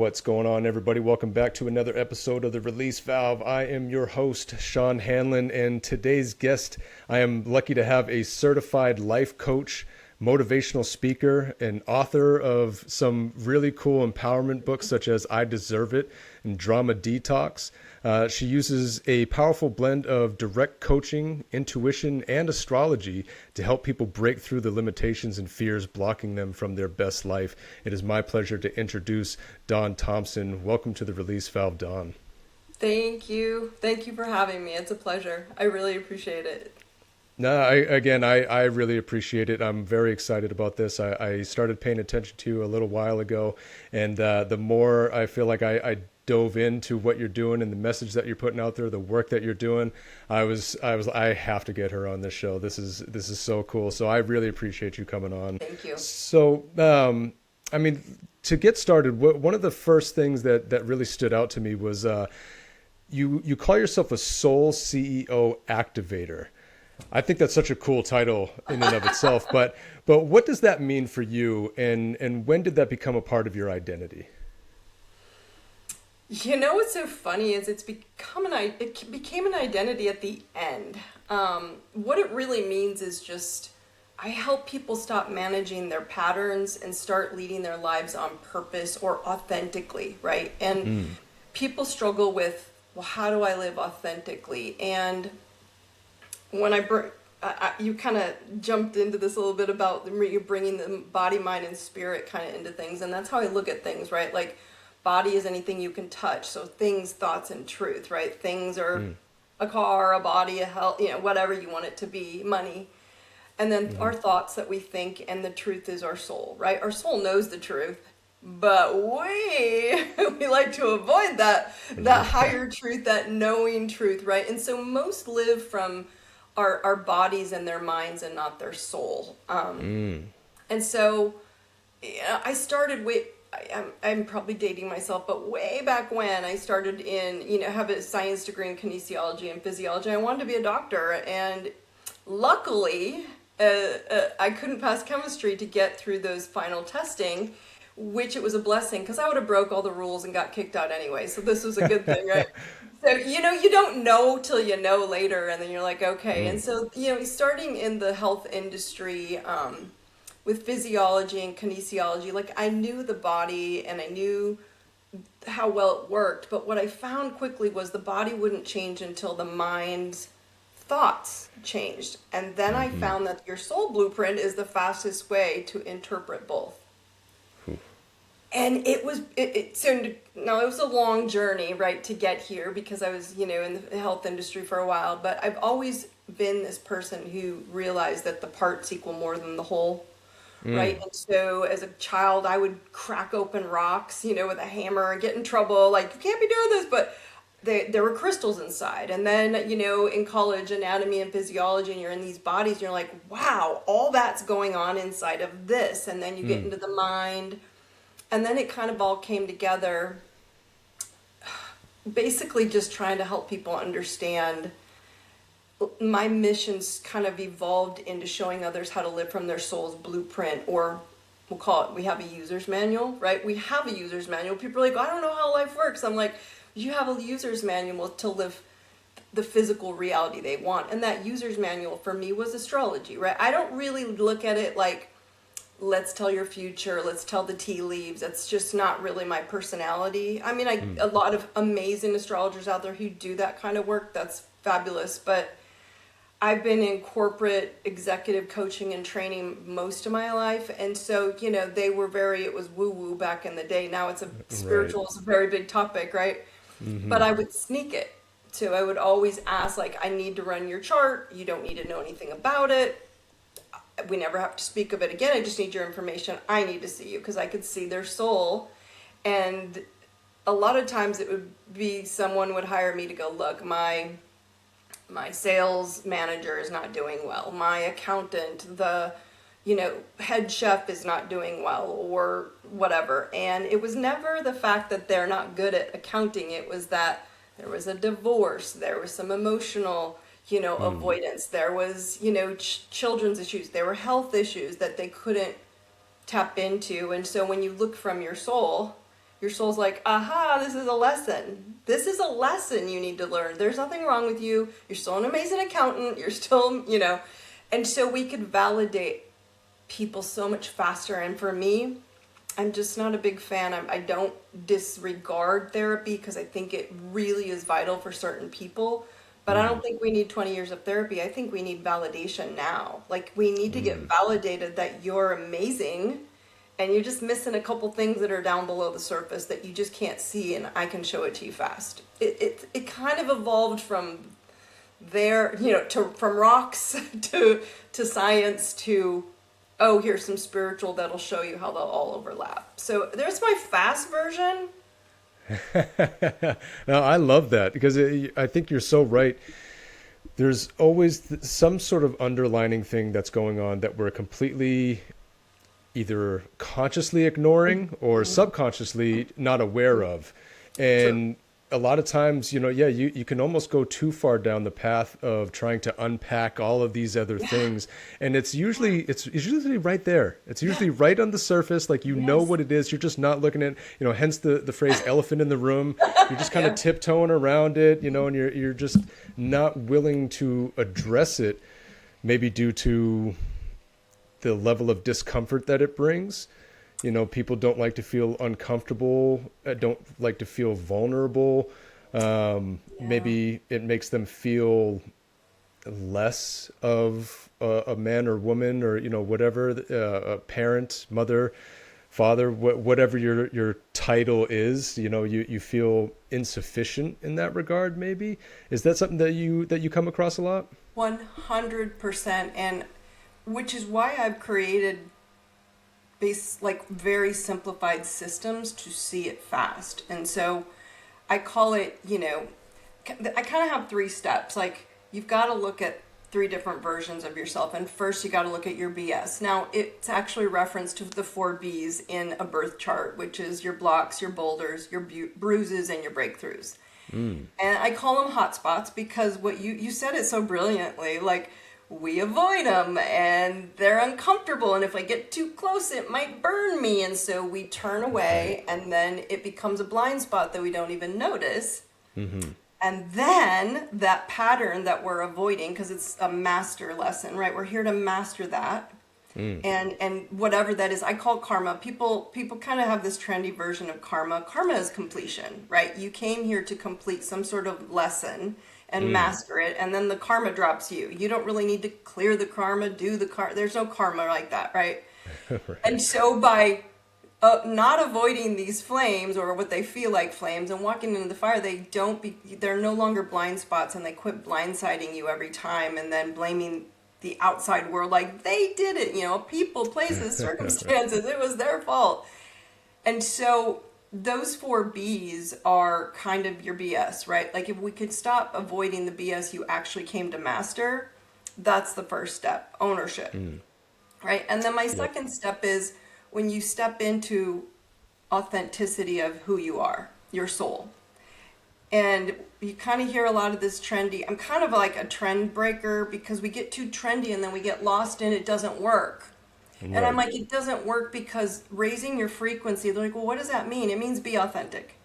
What's going on, everybody? Welcome back to another episode of The Release Valve. I am your host, Sean Hanlon, and today's guest, I am lucky to have a certified life coach, motivational speaker, and author of some really cool empowerment books such as I Deserve It and Drama Detox. She uses a powerful blend of direct coaching, intuition, and astrology to help people break through the limitations and fears blocking them from their best life. It is my pleasure to introduce Daune Thompson. Welcome to The Release Valve, Daune. Thank you. Thank you for having me. It's a pleasure. I really appreciate it. No, I really appreciate it. I'm very excited about this. I started paying attention to you a little while ago, and the more I feel like I dove into what you're doing and the message that you're putting out there, the work that you're doing, I have to get her on this show. This is so cool. So I really appreciate you coming on. Thank you. So, I mean, to get started, one of the first things that really stood out to me was you call yourself a soul CEO activator. I think that's such a cool title in and of itself, but what does that mean for you, and when did that become a part of your identity? You know what's so funny is it became an identity at the end. What it really means is just I help people stop managing their patterns and start leading their lives on purpose or authentically, right? And people struggle with, well, how do I live authentically? And when you kind of jumped into this a little bit about you bringing the body, mind, and spirit kind of into things, and that's how I look at things, right? Like body is anything you can touch, so things, thoughts, and truth, right? Things are a car, a body, a health, whatever you want it to be, money, and then our thoughts that we think, and the truth is our soul, right? Our soul knows the truth, but we like to avoid that higher truth, that knowing truth, right? And so most live from our bodies and their minds and not their soul. And so I started I'm probably dating myself, but way back when I started have a science degree in kinesiology and physiology. I wanted to be a doctor, and luckily I couldn't pass chemistry to get through those final testing, which it was a blessing because I would have broke all the rules and got kicked out anyway. So this was a good thing, right? So, you don't know till you know later, and then you're like, okay. And so, starting in the health industry with physiology and kinesiology, like I knew the body and I knew how well it worked. But what I found quickly was the body wouldn't change until the mind's thoughts changed. And then I found that your soul blueprint is the fastest way to interpret both. And it was a long journey, right, to get here because I was, in the health industry for a while. But I've always been this person who realized that the parts equal more than the whole, right? And so as a child, I would crack open rocks, with a hammer and get in trouble. Like, you can't be doing this, but there were crystals inside. And then, in college, anatomy and physiology, and you're in these bodies, and you're like, wow, all that's going on inside of this. And then you get into the mind. And then it kind of all came together, basically just trying to help people understand. My mission's kind of evolved into showing others how to live from their soul's blueprint, or we have a user's manual, right? We have a user's manual. People are like, I don't know how life works. I'm like, you have a user's manual to live the physical reality they want. And that user's manual for me was astrology, right? I don't really look at it like, let's tell your future, let's tell the tea leaves. That's just not really my personality. I mean, a lot of amazing astrologers out there who do that kind of work. That's fabulous. But I've been in corporate executive coaching and training most of my life. And so, it was woo-woo back in the day. Now it's spiritual is a very big topic, right? But I would sneak it. So I would always ask, like, I need to run your chart. You don't need to know anything about it. We never have to speak of it again. I just need your information. I need to see you because I could see their soul. And a lot of times it would be someone would hire me to go, look, my sales manager is not doing well. My accountant, the head chef is not doing well, or whatever. And it was never the fact that they're not good at accounting. It was that there was a divorce. There was some emotional avoidance. There was, children's issues. There were health issues that they couldn't tap into. And so when you look from your soul, Your soul's like, aha, this is a lesson. This is a lesson you need to learn. There's nothing wrong with you. You're still an amazing accountant. You're still, And so we could validate people so much faster. And for me, I'm just not a big fan. I don't disregard therapy because I think it really is vital for certain people. But I don't think we need 20 years of therapy. I think we need validation now. Like, we need to get validated that you're amazing and you're just missing a couple things that are down below the surface that you just can't see, and I can show it to you fast. It kind of evolved from there, from rocks to science to, oh, here's some spiritual that'll show you how they'll all overlap. So there's my fast version. Now, I love that because I think you're so right. There's always some sort of underlining thing that's going on that we're completely either consciously ignoring or subconsciously not aware of. And a lot of times, you can almost go too far down the path of trying to unpack all of these other things. And it's usually right there. It's usually right on the surface. Like, know what it is. You're just not looking at, hence the phrase elephant in the room. You're just kind of tiptoeing around it, and you're just not willing to address it, maybe due to the level of discomfort that it brings. People don't like to feel uncomfortable, don't like to feel vulnerable. Maybe it makes them feel less of a man or woman, or, whatever, a parent, mother, father, whatever your title is. You feel insufficient in that regard, maybe. Is that something that you come across a lot? 100%. And which is why I've created very simplified systems to see it fast. And so I call it, I kind of have 3 steps. Like, you've got to look at 3 different versions of yourself. And first, you got to look at your BS. Now, it's actually referenced to the 4 Bs in a birth chart, which is your blocks, your boulders, your bruises, and your breakthroughs. And I call them hotspots because what you said it so brilliantly. Like, we avoid them and they're uncomfortable, and if I get too close it might burn me, and so we turn away, and then it becomes a blind spot that we don't even notice. And then that pattern that we're avoiding, because it's a master lesson, right? We're here to master that. And whatever that is, I call karma. People kind of have this trendy version of karma. Karma is completion, right? You came here to complete some sort of lesson and master it, and then the karma drops you. You don't really need to clear the karma, there's no karma like that, right? Right. And so by not avoiding these flames, or what they feel like flames, and walking into the fire, they're no longer blind spots, and they quit blindsiding you every time and then blaming the outside world like they did it, people, places, circumstances, it was their fault. And so those 4 B's are kind of your BS, right? Like, if we could stop avoiding the BS you actually came to master, that's the first step, ownership, right? And then my second step is when you step into authenticity of who you are, your soul. And you kind of hear a lot of this trendy. I'm kind of like a trend breaker because we get too trendy and then we get lost and it doesn't work. Right. And I'm like, it doesn't work because raising your frequency, they're like, well, what does that mean? It means be authentic.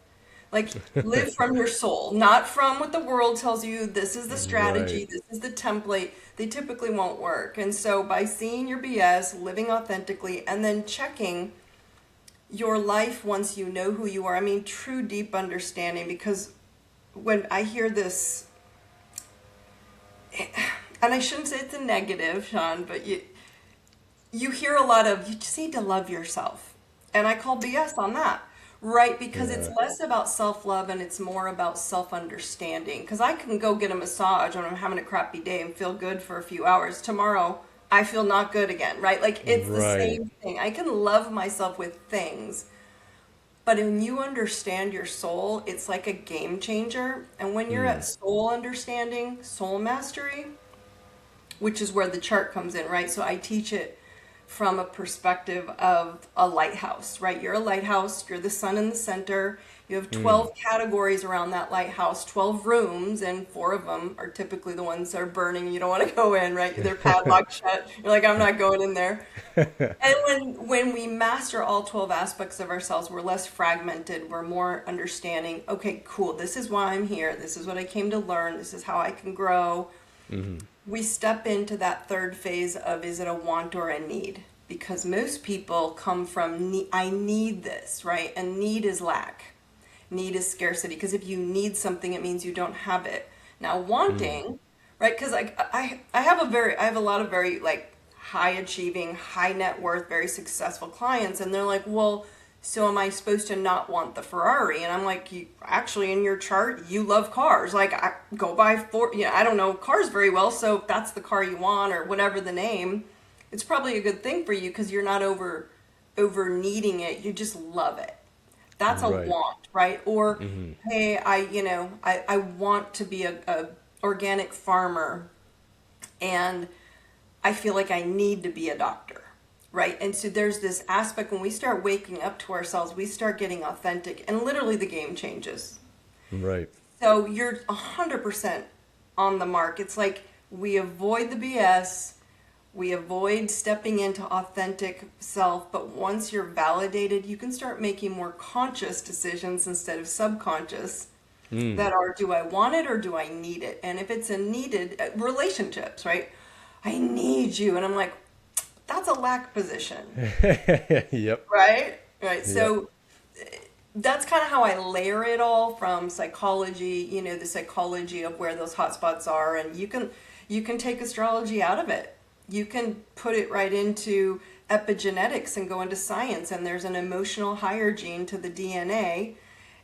Like, live from your soul, not from what the world tells you. This is the strategy. Right. This is the template. They typically won't work. And so by seeing your BS, living authentically, and then checking your life once you know who you are. I mean, true deep understanding, because when I hear this, and I shouldn't say it's a negative, Sean, but you hear a lot of, you just need to love yourself. And I call BS on that, right? Because it's less about self-love and it's more about self-understanding. Because I can go get a massage when I'm having a crappy day and feel good for a few hours. Tomorrow, I feel not good again, right? Like, it's the same thing. I can love myself with things. But when you understand your soul, it's like a game changer. And when you're at soul understanding, soul mastery, which is where the chart comes in, right? So I teach it from a perspective of a lighthouse, right? You're a lighthouse, you're the sun in the center, You have 12 categories around that lighthouse, 12 rooms, and four of them are typically the ones that are burning. You don't want to go in, right? They're padlocked shut. You're like, I'm not going in there. And when we master all 12 aspects of ourselves, we're less fragmented, we're more understanding, okay, cool, this is why I'm here, this is what I came to learn, this is how I can grow. We step into that third phase of, is it a want or a need? Because most people come from I need this, right? And need is lack. Need is scarcity. Because if you need something, it means you don't have it. Now, wanting, right? Because I have a lot of very like high achieving, high net worth, very successful clients, and they're like, well, so am I supposed to not want the Ferrari? And I'm like, you actually in your chart, you love cars. Like, I go buy I don't know cars very well, so if that's the car you want or whatever the name, it's probably a good thing for you because you're not over needing it. You just love it. That's a Right. want, right? Or, hey, I want to be a organic farmer and I feel like I need to be a doctor, right? And so there's this aspect when we start waking up to ourselves, we start getting authentic, and literally the game changes. Right. So you're 100% on the mark. It's like we avoid the BS, we avoid stepping into authentic self, but once you're validated, you can start making more conscious decisions instead of subconscious that are, do I want it or do I need it? And if it's a needed, relationships, right? I need you. And I'm like, that's a lack position, Yep. right? Right. Yep. So that's kind of how I layer it all from psychology, the psychology of where those hot spots are. And you can take astrology out of it. You can put it right into epigenetics and go into science. And there's an emotional higher gene to the DNA.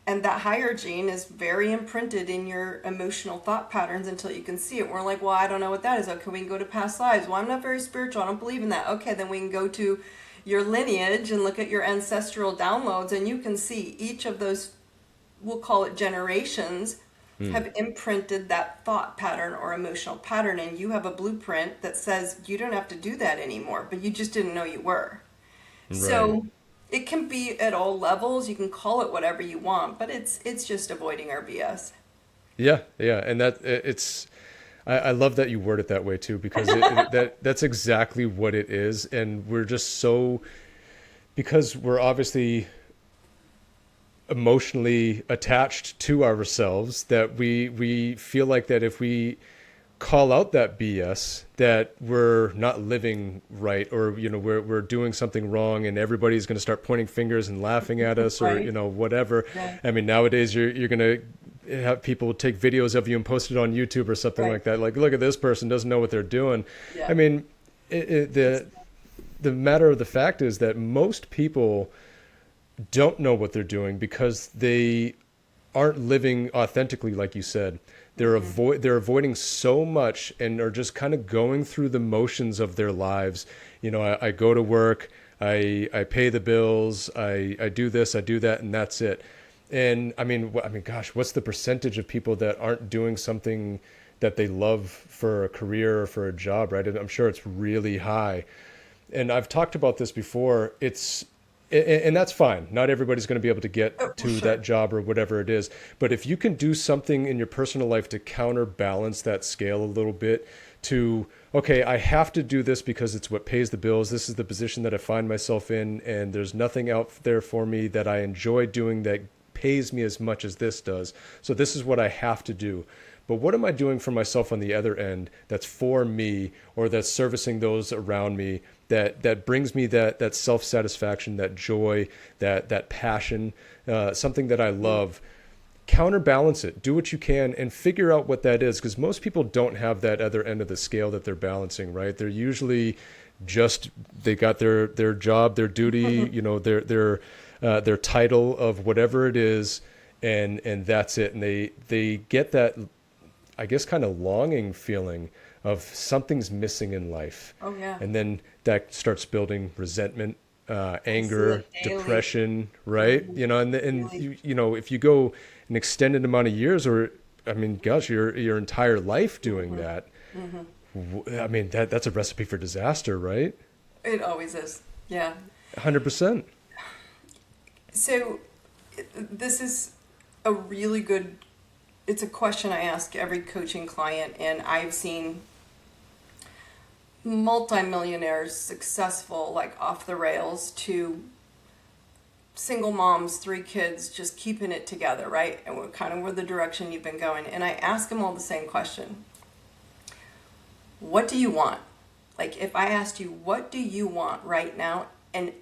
And that higher gene is very imprinted in your emotional thought patterns until you can see it. We're like, well, I don't know what that is. Okay, we can go to past lives. Well, I'm not very spiritual. I don't believe in that. Okay, then we can go to your lineage and look at your ancestral downloads, and you can see each of those, we'll call it generations, have imprinted that thought pattern or emotional pattern. And you have a blueprint that says you don't have to do that anymore, but you just didn't know you were. Right. So it can be at all levels. You can call it whatever you want, but it's just avoiding our BS. Yeah. Yeah. And I love that you word it that way too, because that's exactly what it is. And we're just so, because we're obviously emotionally attached to ourselves, that we feel like that if we call out that BS, that we're not living right, or we're doing something wrong, and everybody's going to start pointing fingers and laughing at us, or Right? whatever. Yeah. I mean, nowadays you're going to have people take videos of you and post it on YouTube or something Right. like that, like, look at this person doesn't know what they're doing. I Yeah. mean, the matter of the fact is that most people don't know what they're doing because they aren't living authentically, like you said. They're avoiding so much and are just kind of going through the motions of their lives. I go to work, I pay the bills, I do this, I do that, and that's it. And gosh, what's the percentage of people that aren't doing something that they love for a career or for a job, right? And I'm sure it's really high. And I've talked about this before. And that's fine. Not everybody's going to be able to Oh, get for to that sure. job or whatever it is. But if you can do something in your personal life to counterbalance that scale a little bit, to, okay, I have to do this because it's what pays the bills. This is the position that I find myself in, and there's nothing out there for me that I enjoy doing that pays me as much as this does. So this is what I have to do. But what am I doing for myself on the other end that's for me, or that's servicing those around me, that brings me that self-satisfaction, that joy, that passion, something that I love? Counterbalance it. Do what you can and figure out what that is, because most people don't have that other end of the scale that they're balancing, right? They're usually just, they got their job, their duty, their title of whatever it is, and that's it. And they get that, I guess, kind of longing feeling of something's missing in life. Oh yeah. And then that starts building resentment, I see anger, it daily. depression, right? Mhm. And Daily. if you go an extended amount of years, or, I mean, gosh, your entire life doing Mhm. that, Mhm. I mean, that's a recipe for disaster, right? It always is. Yeah. 100%. So this is a really good, it's a question I ask every coaching client, and I've seen multimillionaires successful, like off the rails, to single moms, 3 kids, just keeping it together, right? And we're kind of where the direction you've been going. And I ask them all the same question. What do you want? Like, if I asked you, what do you want right now? And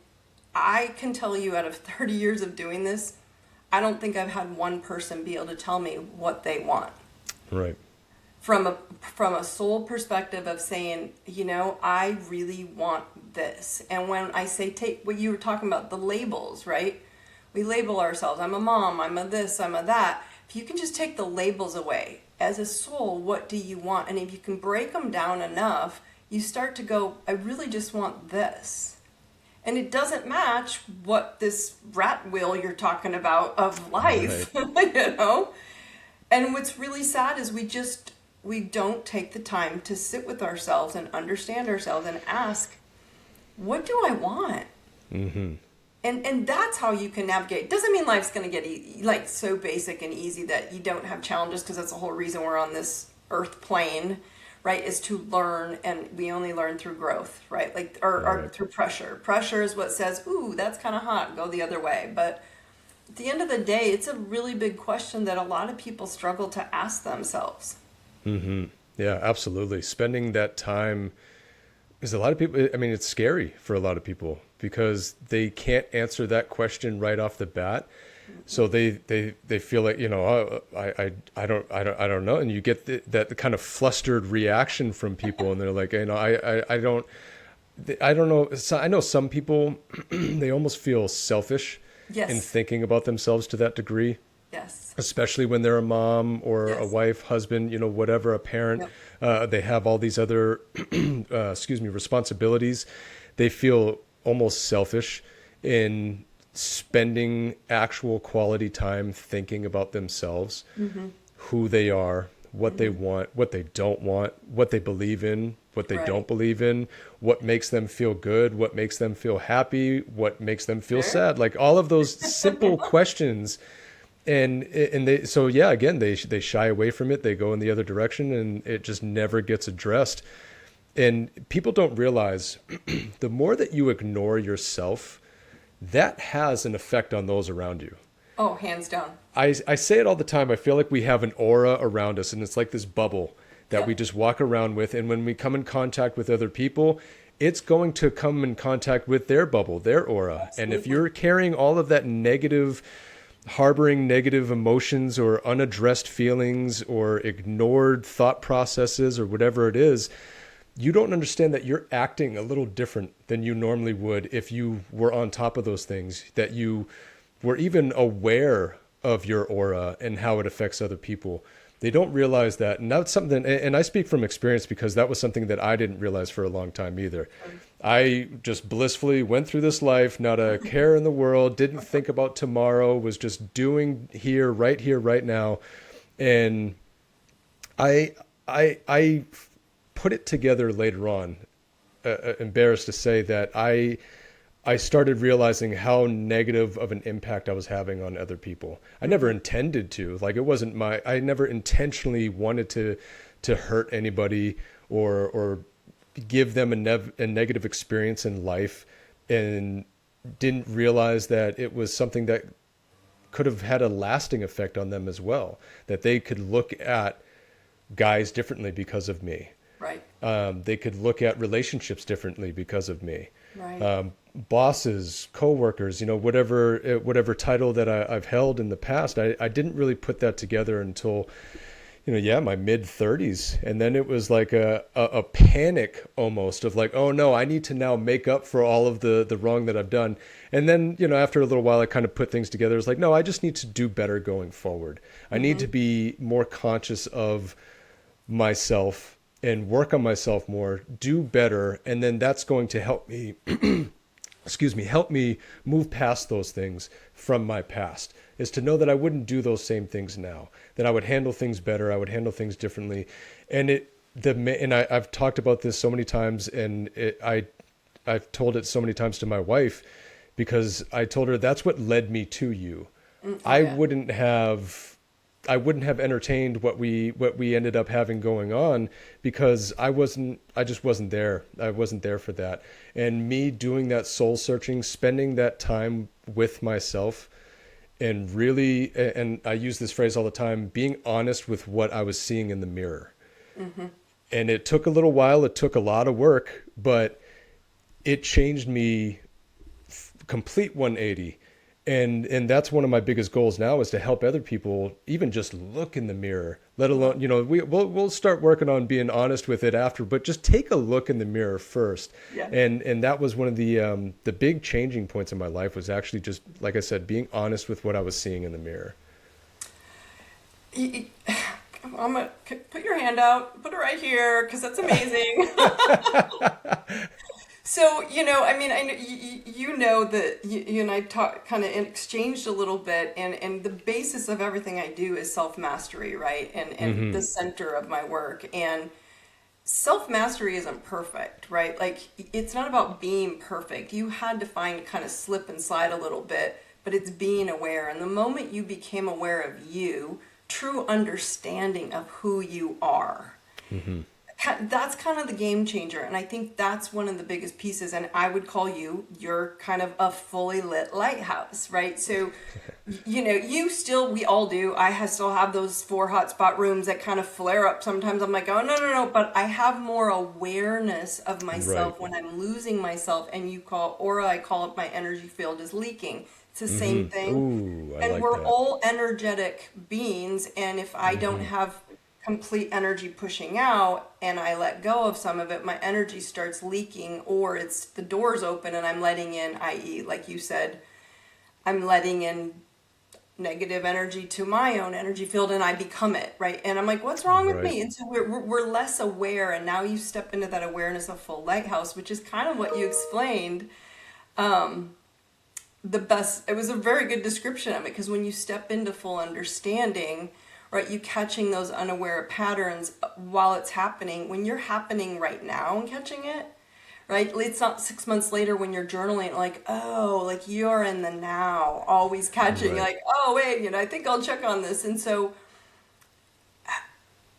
I can tell you, out of 30 years of doing this, I don't think I've had one person be able to tell me what they want. Right. From a soul perspective of saying, I really want this. And when I say, take what you were talking about, the labels, right? We label ourselves. I'm a mom, I'm a this, I'm a that. If you can just take the labels away, as a soul, what do you want? And if you can break them down enough, you start to go, I really just want this. And it doesn't match what this rat wheel you're talking about of life, Right. And what's really sad is we don't take the time to sit with ourselves and understand ourselves and ask, what do I want? Mm-hmm. And that's how you can navigate. Doesn't mean life's going to get like so basic and easy that you don't have challenges, because that's the whole reason we're on this earth plane, right? Is to learn, and we only learn through growth, right? Like or Right. through pressure. Pressure is what says, "Ooh, that's kind of hot. Go the other way." But at the end of the day, it's a really big question that a lot of people struggle to ask themselves. Mm-hmm. Yeah, absolutely. Spending that time, because a lot of people, I mean, it's scary for a lot of people because they can't answer that question right off the bat. So they feel like, oh, I don't know. And you get that kind of flustered reaction from people, and they're like, I don't know. So I know some people, they almost feel selfish in Yes. thinking about themselves to that degree, Yes. especially when they're a mom or a Yes. wife, husband, whatever, a parent. Yep. They have all these other, responsibilities. They feel almost selfish in spending actual quality time thinking about themselves, Mm-hmm. who they are, what they Mm-hmm. want, what they don't want, what they believe in, what they Right. don't believe in, what makes them feel good, what makes them feel happy, what makes them feel Sure. sad. Like all of those simple questions. And they, so yeah, again, they shy away from it. They go in the other direction, and it just never gets addressed. And people don't realize the more that you ignore yourself, that has an effect on those around you. Oh, hands down. I say it all the time. I feel like we have an aura around us, and it's like this bubble that we Yep. just walk around with. And when we come in contact with other people, it's going to come in contact with their bubble, their aura. And if Absolutely. you're carrying all of that negative, harboring negative emotions or unaddressed feelings or ignored thought processes or whatever it is, you don't understand that you're acting a little different than you normally would if you were on top of those things, that you were even aware of your aura and how it affects other people. They don't realize that. And that's something, and I speak from experience because that was something that I didn't realize for a long time either. I just blissfully went through this life, not a care in the world, didn't think about tomorrow, was just doing here, right now. And I put it together later on, embarrassed to say that I started realizing how negative of an impact I was having on other people. I never Mm-hmm. intended to. Like it wasn't I never intentionally wanted to hurt anybody or give them a negative experience in life, and didn't realize that it was something that could have had a lasting effect on them as well. That they could look at guys differently because of me. Right. They could look at relationships differently because of me. Right. Bosses, coworkers, whatever title that I've held in the past, I didn't really put that together until, my mid 30s. And then it was like a panic almost of like, oh no, I need to now make up for all of the wrong that I've done. And then, after a little while, I kind of put things together. It's like, no, I just need to do better going forward. I need Mm-hmm. to be more conscious of myself and work on myself more, do better, and then that's going to help me, help me move past those things from my past, is to know that I wouldn't do those same things now, that I would handle things better, I would handle things differently. And I've talked about this so many times, and I've told it so many times to my wife, because I told her that's what led me to you. Oh I yeah. wouldn't have I wouldn't have entertained what we ended up having going on because I just wasn't there. I wasn't there for that. And me doing that soul searching, spending that time with myself and really, and I use this phrase all the time, being honest with what I was seeing in the mirror. Mm-hmm. And it took a little while, it took a lot of work, but it changed me complete 180. And that's one of my biggest goals now is to help other people even just look in the mirror, let alone, Love. we'll start working on being honest with it after, but just take a look in the mirror first. Yeah. And that was one of the big changing points in my life was actually just, like I said, being honest with what I was seeing in the mirror. Y- y- I'm gonna put your hand out, put it right here, because that's amazing. So, I mean, I know you know that you and I talked kind of exchanged a little bit, and the basis of everything I do is self mastery, right? And the Hmm. center of my work. And self mastery isn't perfect, right? Like, it's not about being perfect. You had to find kind of slip and slide a little bit, but it's being aware. And the moment you became aware of you, true understanding of who you are, Hmm. that's kind of the game changer. And I think that's one of the biggest pieces. And I would call you're kind of a fully lit lighthouse, right? So you still, we all do, still have those 4 hotspot rooms that kind of flare up sometimes. I'm like, oh no, no, no, but I have more awareness of Right. myself when I'm losing myself. And I call it, my energy field is leaking. It's the same Hmm. thing. Ooh, I And like we're that. all energetic beings, and if I don't Hmm. have complete energy pushing out and I let go of some of it, my energy starts leaking, or it's the doors open and I'm letting in, i.e., like you said, I'm letting in negative energy to my own energy field and I become it, right? And I'm like, what's wrong with Right. me? And so we're less aware. And now you step into that awareness of full lighthouse, which is kind of what you explained. The best, it was a very good description of it, because when you step into full understanding, right, you catching those unaware patterns while it's happening, when you're happening right now and catching it, right? It's not 6 months later when you're journaling, like, oh, like you're in the now, always catching, Right. like, oh, wait, I think I'll check on this. And so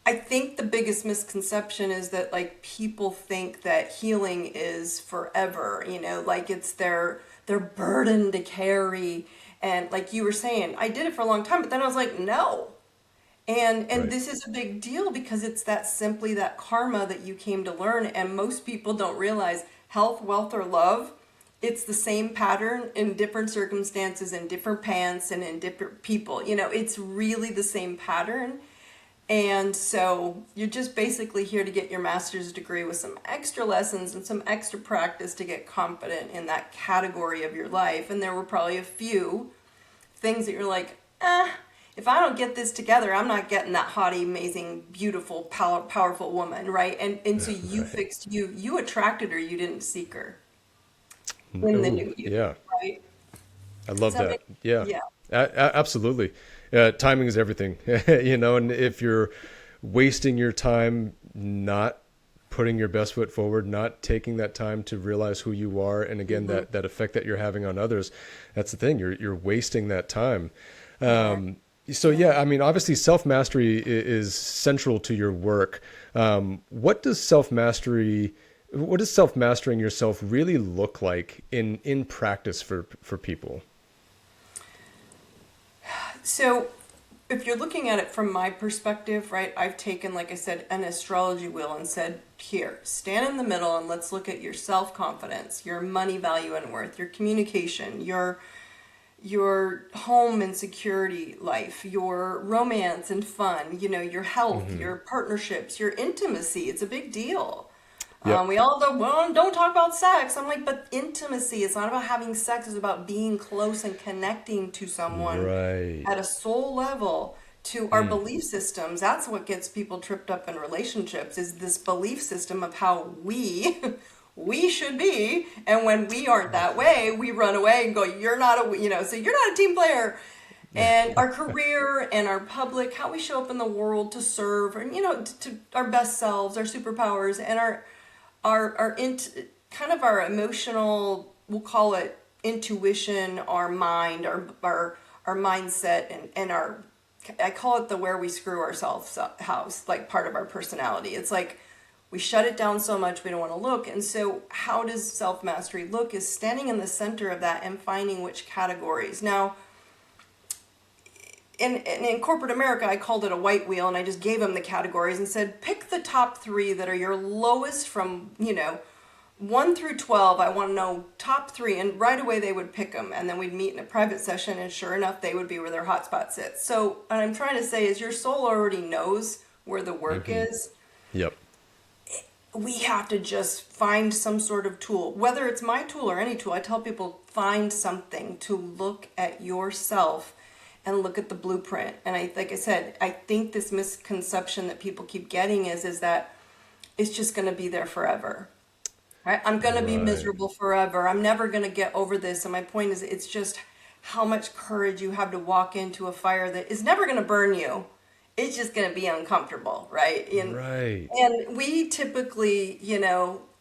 I think the biggest misconception is that, like, people think that healing is forever, like it's their burden to carry. And like you were saying, I did it for a long time, but then I was like, no. And Right. this is a big deal because it's that simply that karma that you came to learn, and most people don't realize health, wealth, or love. It's the same pattern in different circumstances, in different pants, and in different people. It's really the same pattern. And so you're just basically here to get your master's degree with some extra lessons and some extra practice to get confident in that category of your life. And there were probably a few things that you're like, if I don't get this together, I'm not getting that haughty, amazing, beautiful, powerful woman, right? And so you Right. fixed you attracted her, you didn't seek her in the Ooh, new you, yeah. right? I Does love that that. make, Yeah, yeah. absolutely. Timing is everything, and if you're wasting your time not putting your best foot forward, not taking that time to realize who you are, and again, Hmm. that effect that you're having on others, that's the thing. You're wasting that time. You are. So Yeah. yeah, I mean, obviously, self mastery is central to your work. What does self mastering yourself really look like in practice for people? So, if you're looking at it from my perspective, right, I've taken, like I said, an astrology wheel and said, here, stand in the middle and let's look at your self confidence, your money value and worth, your communication, your home and security life, your romance and fun, your health, Hmm. your partnerships, your intimacy. It's a big deal. Yep. We all go, well, don't talk about sex. I'm like, but intimacy, it's not about having sex, it's about being close and connecting to someone Right. at a soul level to our Mm. belief systems. That's what gets people tripped up in relationships, is this belief system of how we we should be, and when we aren't that way, we run away and go, you're not so you're not a team player. And our career and our public, how we show up in the world to serve, and to our best selves, our superpowers, and kind of our emotional, we'll call it intuition, our mind, our our mindset and our, I call it the where we screw ourselves up house, like part of our personality. It's like we shut it down so much we don't want to look. And so how does self-mastery look is standing in the center of that and finding which categories. Now, in corporate America, I called it a white wheel, and I just gave them the categories and said, pick the top 3 that are your lowest from, 1 through 12. I want to know top 3. And right away they would pick them. And then we'd meet in a private session, and sure enough, they would be where their hotspot sits. So what I'm trying to say is your soul already knows where the work is. Yep. We have to just find some sort of tool, whether it's my tool or any tool. I tell people, find something to look at yourself and look at the blueprint. And like I said, I think this misconception that people keep getting is that it's just going to be there forever. Right? I'm going to be miserable forever. I'm never going to get over this. And my point is, it's just how much courage you have to walk into a fire that is never going to burn you. It's just going to be uncomfortable, right? And we typically,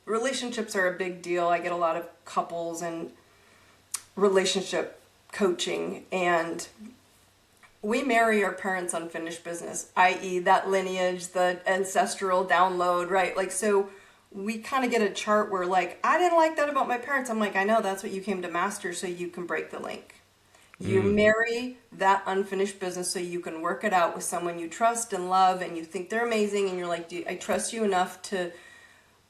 relationships are a big deal. I get a lot of couples and relationship coaching, and we marry our parents' unfinished business, i.e. that lineage, the ancestral download, right? Like, so we kind of get a chart where like, I didn't like that about my parents. I'm like, I know, that's what you came to master so you can break the link. You marry that unfinished business so you can work it out with someone you trust and love and you think they're amazing, and you're like, I trust you enough to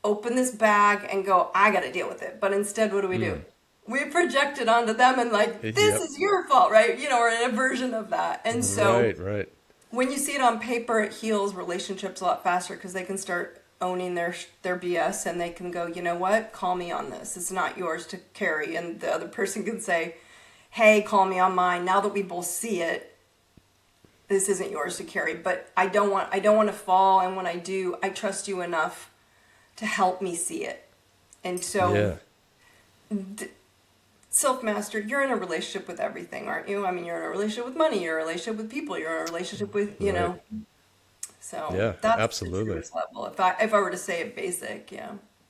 open this bag and go, I got to deal with it. But instead, what do? We project it onto them and like, this is your fault, right? Or in a version of that. And so when you see it on paper, it heals relationships a lot faster because they can start owning their BS, and they can go, you know what? Call me on this. It's not yours to carry. And the other person can say, hey, call me on mine. Now that we both see it, this isn't yours to carry. But I don't want to fall. And when I do, I trust you enough to help me see it. And so self-mastered, you're in a relationship with everything, aren't you? I mean, you're in a relationship with money, you're in a relationship with people, you're in a relationship with, so that's absolutely the truest level. If I were to say it basic,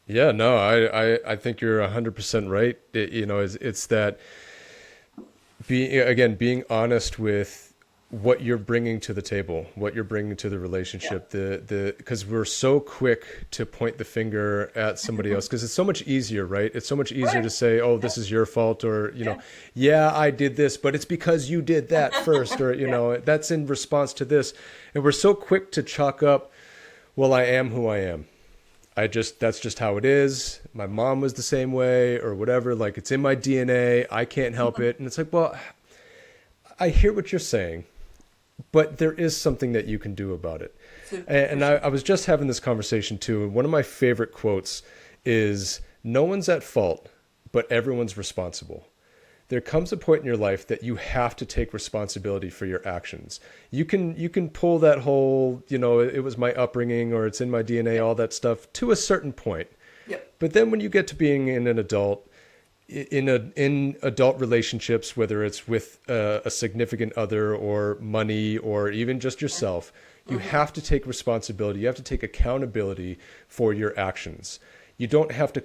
Yeah, no, I think you're 100% right. It's that being honest with what you're bringing to the table, what you're bringing to the relationship, because we're so quick to point the finger at somebody else because it's so much easier, right? It's so much easier to say, oh, this is your fault, or, yeah, I did this, but it's because you did that first, or, that's in response to this. And we're so quick to chalk up, well, I am who I am. That's just how it is. My mom was the same way or whatever. Like, it's in my DNA. I can't help it. And it's like, well, I hear what you're saying, but there is something that you can do about it. And I was just having this conversation too. And one of my favorite quotes is, no one's at fault, but everyone's responsible. There comes a point in your life that you have to take responsibility for your actions. You can pull that whole, it was my upbringing or it's in my DNA, all that stuff to a certain point. Yep. But then when you get to being an adult, in adult relationships, whether it's with a significant other or money or even just yourself, you have to take responsibility. You have to take accountability for your actions. You don't have to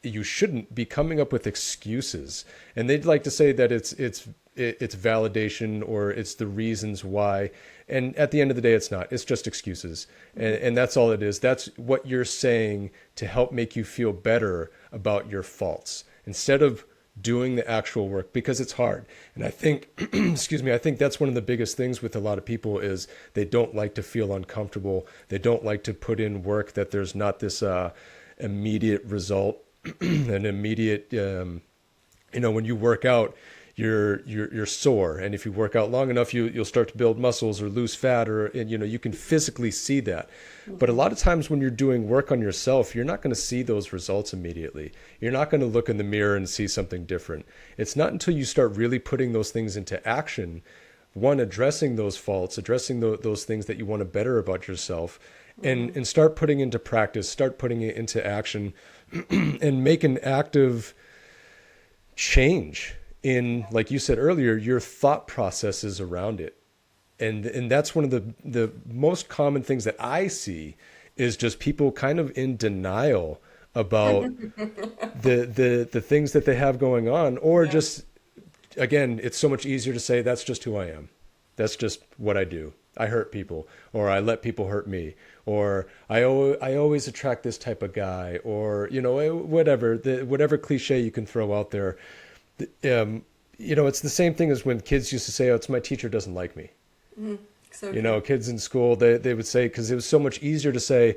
you shouldn't be coming up with excuses. And they'd like to say that it's validation or it's the reasons why. And at the end of the day, it's not. It's just excuses. And that's all it is. That's what you're saying to help make you feel better about your faults instead of doing the actual work, because it's hard. And I think, I think that's one of the biggest things with a lot of people is they don't like to feel uncomfortable. They don't like to put in work that there's not this immediate result. An immediate, when you work out, you're sore, and if you work out long enough, you'll start to build muscles or lose fat, and you can physically see that. But a lot of times when you're doing work on yourself, you're not going to see those results immediately. You're not going to look in the mirror and see something different. It's not until you start really putting those things into action, one, addressing those faults, addressing those things that you want to better about yourself, and start putting into practice, start putting it into action, and make an active change in, like you said earlier, your thought processes around it. And that's one of the most common things that I see is just people kind of in denial about the things that they have going on, or just again, it's so much easier to say that's just who I am. That's just what I do. I hurt people, or I let people hurt me, or I always attract this type of guy, or whatever whatever cliche you can throw out there. It's the same thing as when kids used to say, "Oh, it's my teacher doesn't like me." So Kids in school, they would say, because it was so much easier to say,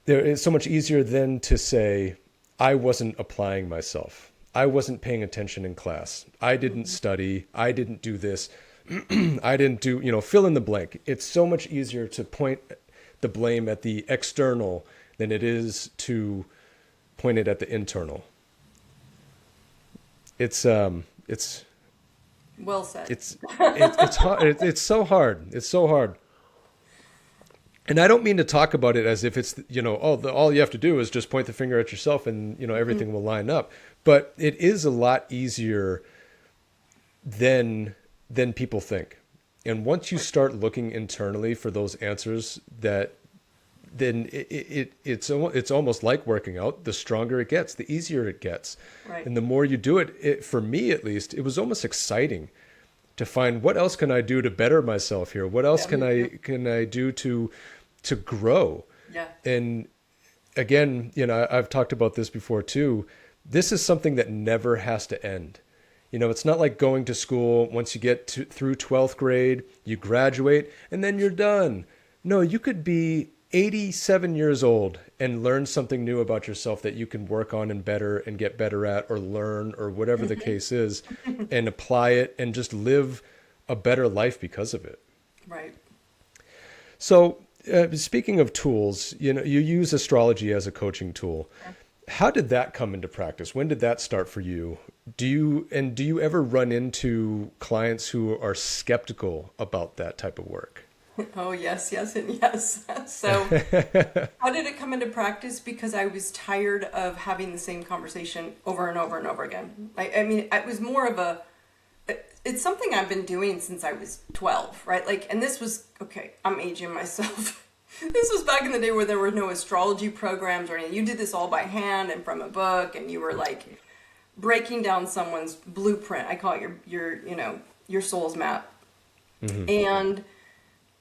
it's so much easier than to say, I wasn't applying myself. I wasn't paying attention in class. I didn't study. I didn't do this. I didn't do, fill in the blank. It's so much easier to point the blame at the external than it is to point it at the internal. It's well said. It's hard. It's so hard. It's so hard. And I don't mean to talk about it as if it's, all you have to do is just point the finger at yourself and, everything will line up. But it is a lot easier than people think. And once you start looking internally for those answers, then it's almost like working out. The stronger it gets, the easier it gets. Right. And the more you do it, for me at least, it was almost exciting to find what else can I do to better myself here? What else can I do to grow? Yeah. And again, I've talked about this before too. This is something that never has to end. It's not like going to school. Once you get through 12th grade, you graduate and then you're done. No, you could be 87 years old and learn something new about yourself that you can work on and get better at, or learn, or whatever the case is, and apply it and just live a better life because of it. Right. So speaking of tools, you use astrology as a coaching tool. How did that come into practice? When did that start for you? Do you ever run into clients who are skeptical about that type of work? Oh, yes, and yes. So how did it come into practice? Because I was tired of having the same conversation over and over and over again. I mean, it was more of it's something I've been doing since I was 12, right? And this was, okay, I'm aging myself. This was back in the day where there were no astrology programs or anything. You did this all by hand and from a book, and you were breaking down someone's blueprint. I call it your soul's map. Mm-hmm. And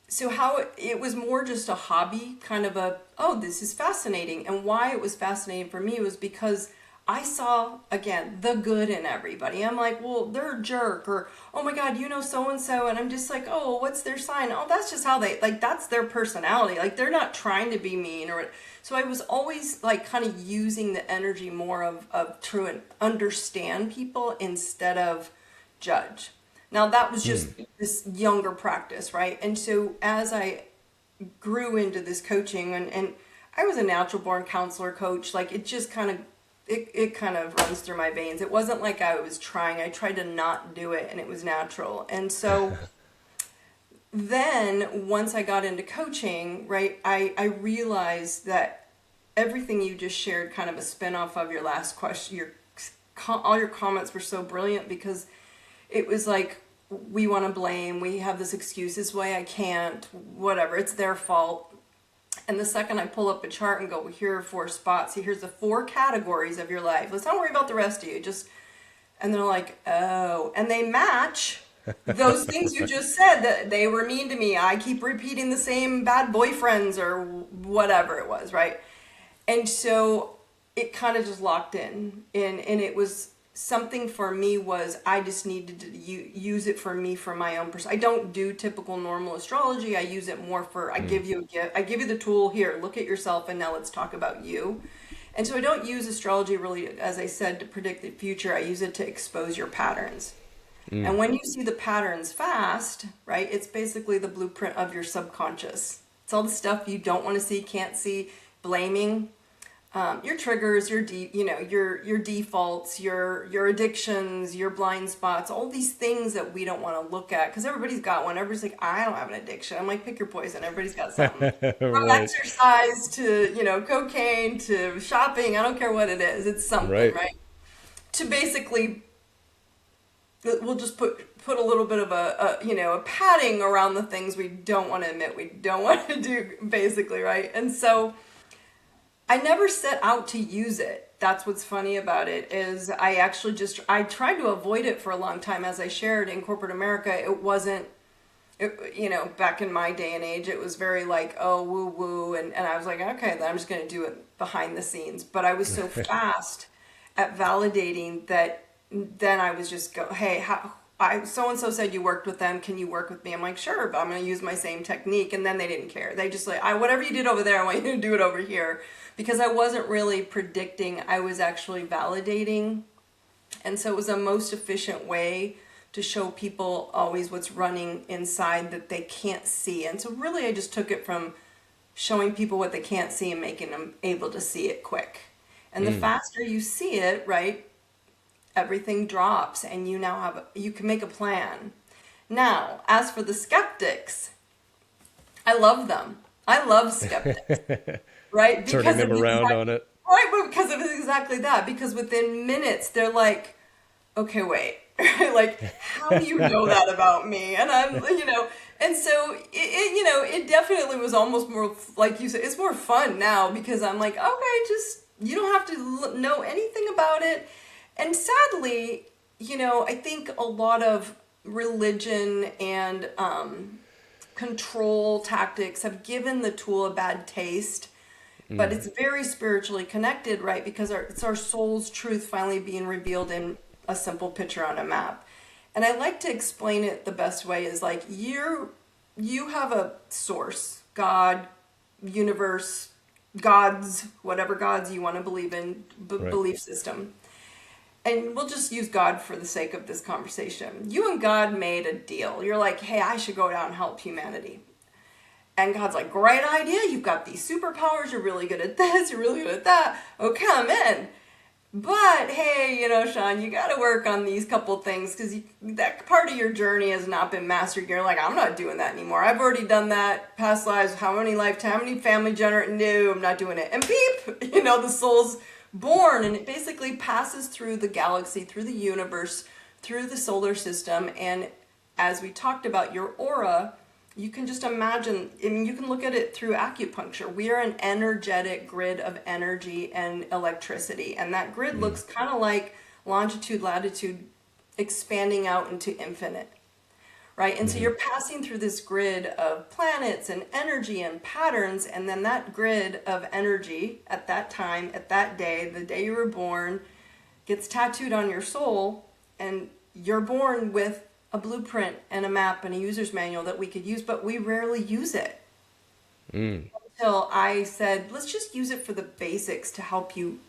so how it was more just a hobby, kind of this is fascinating. And why it was fascinating for me was because I saw, again, the good in everybody. I'm like, well, they're a jerk, or, oh my God, so-and-so. And I'm just like, oh, what's their sign? Oh, that's just how that's their personality. They're not trying to be mean so I was always kind of using the energy more of to understand people instead of judge. Now that was just this younger practice, right? And so as I grew into this coaching, and I was a natural born counselor coach, it just kind of, it kind of runs through my veins. It wasn't like I was trying. I tried to not do it, and it was natural. And so then once I got into coaching, right, I realized that everything you just shared, kind of a spin-off of your last question, all your comments were so brilliant, because it was we want to blame, we have this excuse, this way I can't, whatever, it's their fault. And the second I pull up a chart and go, well, here are 4 spots, here's the 4 categories of your life, let's not worry about the rest of you, and they're like, oh, and they match those things you just said, that they were mean to me, I keep repeating the same bad boyfriends or whatever it was, right? And so it kind of just locked in, and it was something for me was I just needed to use it for me, for my own person. I don't do typical normal astrology. I use it more for, I give you a gift. I give you the tool, here, look at yourself, and now let's talk about you. And so I don't use astrology really, as I said, to predict the future. I use it to expose your patterns. And when you see the patterns fast, right, it's basically the blueprint of your subconscious. It's all the stuff you don't want to see, can't see, blaming, your triggers, your defaults, your addictions, your blind spots, all these things that we don't want to look at, because everybody's got one. Everybody's like, I don't have an addiction. I'm like, pick your poison. Everybody's got something. From exercise to, cocaine to shopping. I don't care what it is. It's something, right? To basically, we'll just put a little bit of a padding around the things we don't want to admit, we don't want to do, basically, right? And so I never set out to use it. that's what's funny about it is I tried to avoid it for a long time. As I shared in corporate America, it wasn't back in my day and age, it was very like, oh, woo woo. And I was like, okay, then I'm just going to do it behind the scenes. But I was so fast at validating that then I was just go, hey, so and so said you worked with them. Can you work with me? I'm like, sure, but I'm going to use my same technique. And then they didn't care. They just like, whatever you did over there, I want you to do it over here. Because I wasn't really predicting, I was actually validating. And so it was a most efficient way to show people always what's running inside that they can't see. And so really I just took it from showing people what they can't see and making them able to see it quick. And the faster you see it, right, everything drops and you can make a plan. Now, as for the skeptics, I love them. I love skeptics, right? Turning them around on it. Right, but because of exactly that. Because within minutes, they're like, okay, wait. Like, how do you know that about me? And and so it definitely was almost more, like you said, it's more fun now because I'm like, okay, just, you don't have to know anything about it. And sadly, I think a lot of religion and control tactics have given the tool a bad taste. But it's very spiritually connected, right? Because it's our soul's truth finally being revealed in a simple picture on a map. And I like to explain it the best way is like you have a source, God, universe, gods, whatever gods you want to believe in, Right. belief system. And we'll just use God for the sake of this conversation. You and God made a deal. You're like, hey, I should go down and help humanity. And God's like, great idea. You've got these superpowers. You're really good at this. You're really good at that. Oh, come in. But hey, Sean, you got to work on these couple things because that part of your journey has not been mastered. You're like, I'm not doing that anymore. I've already done that. Past lives, how many lifetimes, how many family generate? No, I'm not doing it. And beep, the soul's born and it basically passes through the galaxy, through the universe, through the solar system. And as we talked about your aura, you can just imagine, you can look at it through acupuncture. We are an energetic grid of energy and electricity. And that grid looks kind of like longitude, latitude, expanding out into infinite, right? And so you're passing through this grid of planets and energy and patterns. And then that grid of energy at that time, at that day, the day you were born, gets tattooed on your soul. And you're born with a blueprint and a map and a user's manual that we could use, but we rarely use it. Until I said, let's just use it for the basics to help you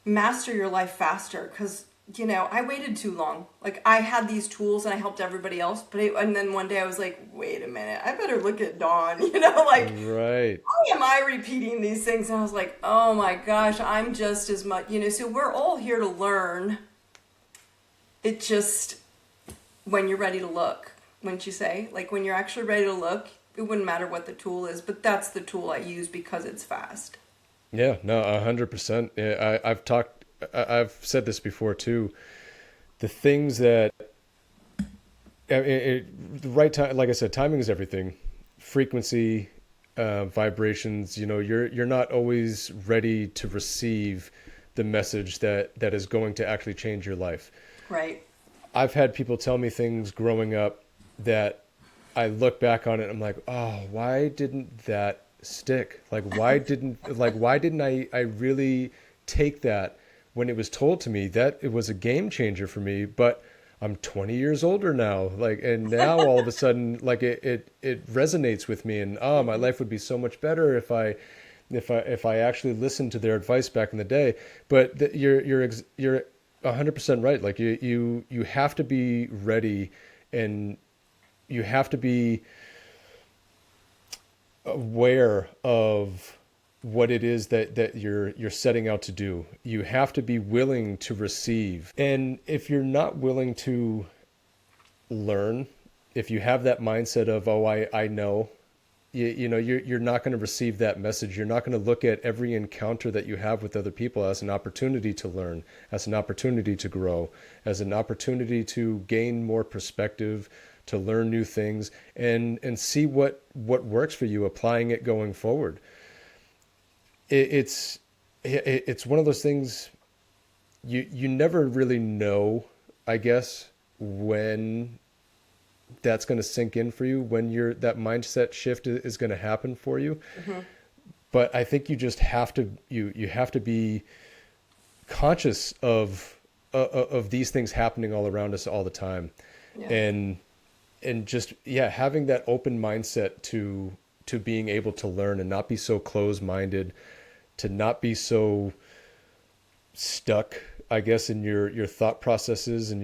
master your life faster. Because, I waited too long. Like, I had these tools and I helped everybody else, and then one day I was like, wait a minute, I better look at Dawn, like, Right. why am I repeating these things? And I was like, oh my gosh, I'm just as much, so we're all here to learn. It just, when you're ready to look, wouldn't you say? Like when you're actually ready to look, it wouldn't matter what the tool is, but that's the tool I use because it's fast. Yeah, no, 100%. Yeah, I've said this before too. The things that, the right time, like I said, timing is everything. Frequency, vibrations. You're not always ready to receive the message that is going to actually change your life. Right. I've had people tell me things growing up that I look back on it and I'm like, oh, why didn't that stick? Why didn't I really take that when it was told to me? That it was a game changer for me, but I'm 20 years older now. And now all of a sudden, it resonates with me, and my life would be so much better if I actually listened to their advice back in the day. But you're 100% right. Like you have to be ready, and you have to be aware of what it is that you're setting out to do. You have to be willing to receive. And if you're not willing to learn, if you have that mindset of, oh, I know, you're not going to receive that message. You're not going to look at every encounter that you have with other people as an opportunity to learn, as an opportunity to grow, as an opportunity to gain more perspective, to learn new things, and see what works for you, applying it going forward. It's it's one of those things you never really know, I guess, when that's going to sink in for you, when that mindset shift is going to happen for you. Hmm. But I think you just have to you have to be conscious of these things happening all around us all the time, Yeah. and just yeah, having that open mindset to being able to learn and not be so closed minded, to not be so stuck, I guess, in your thought processes and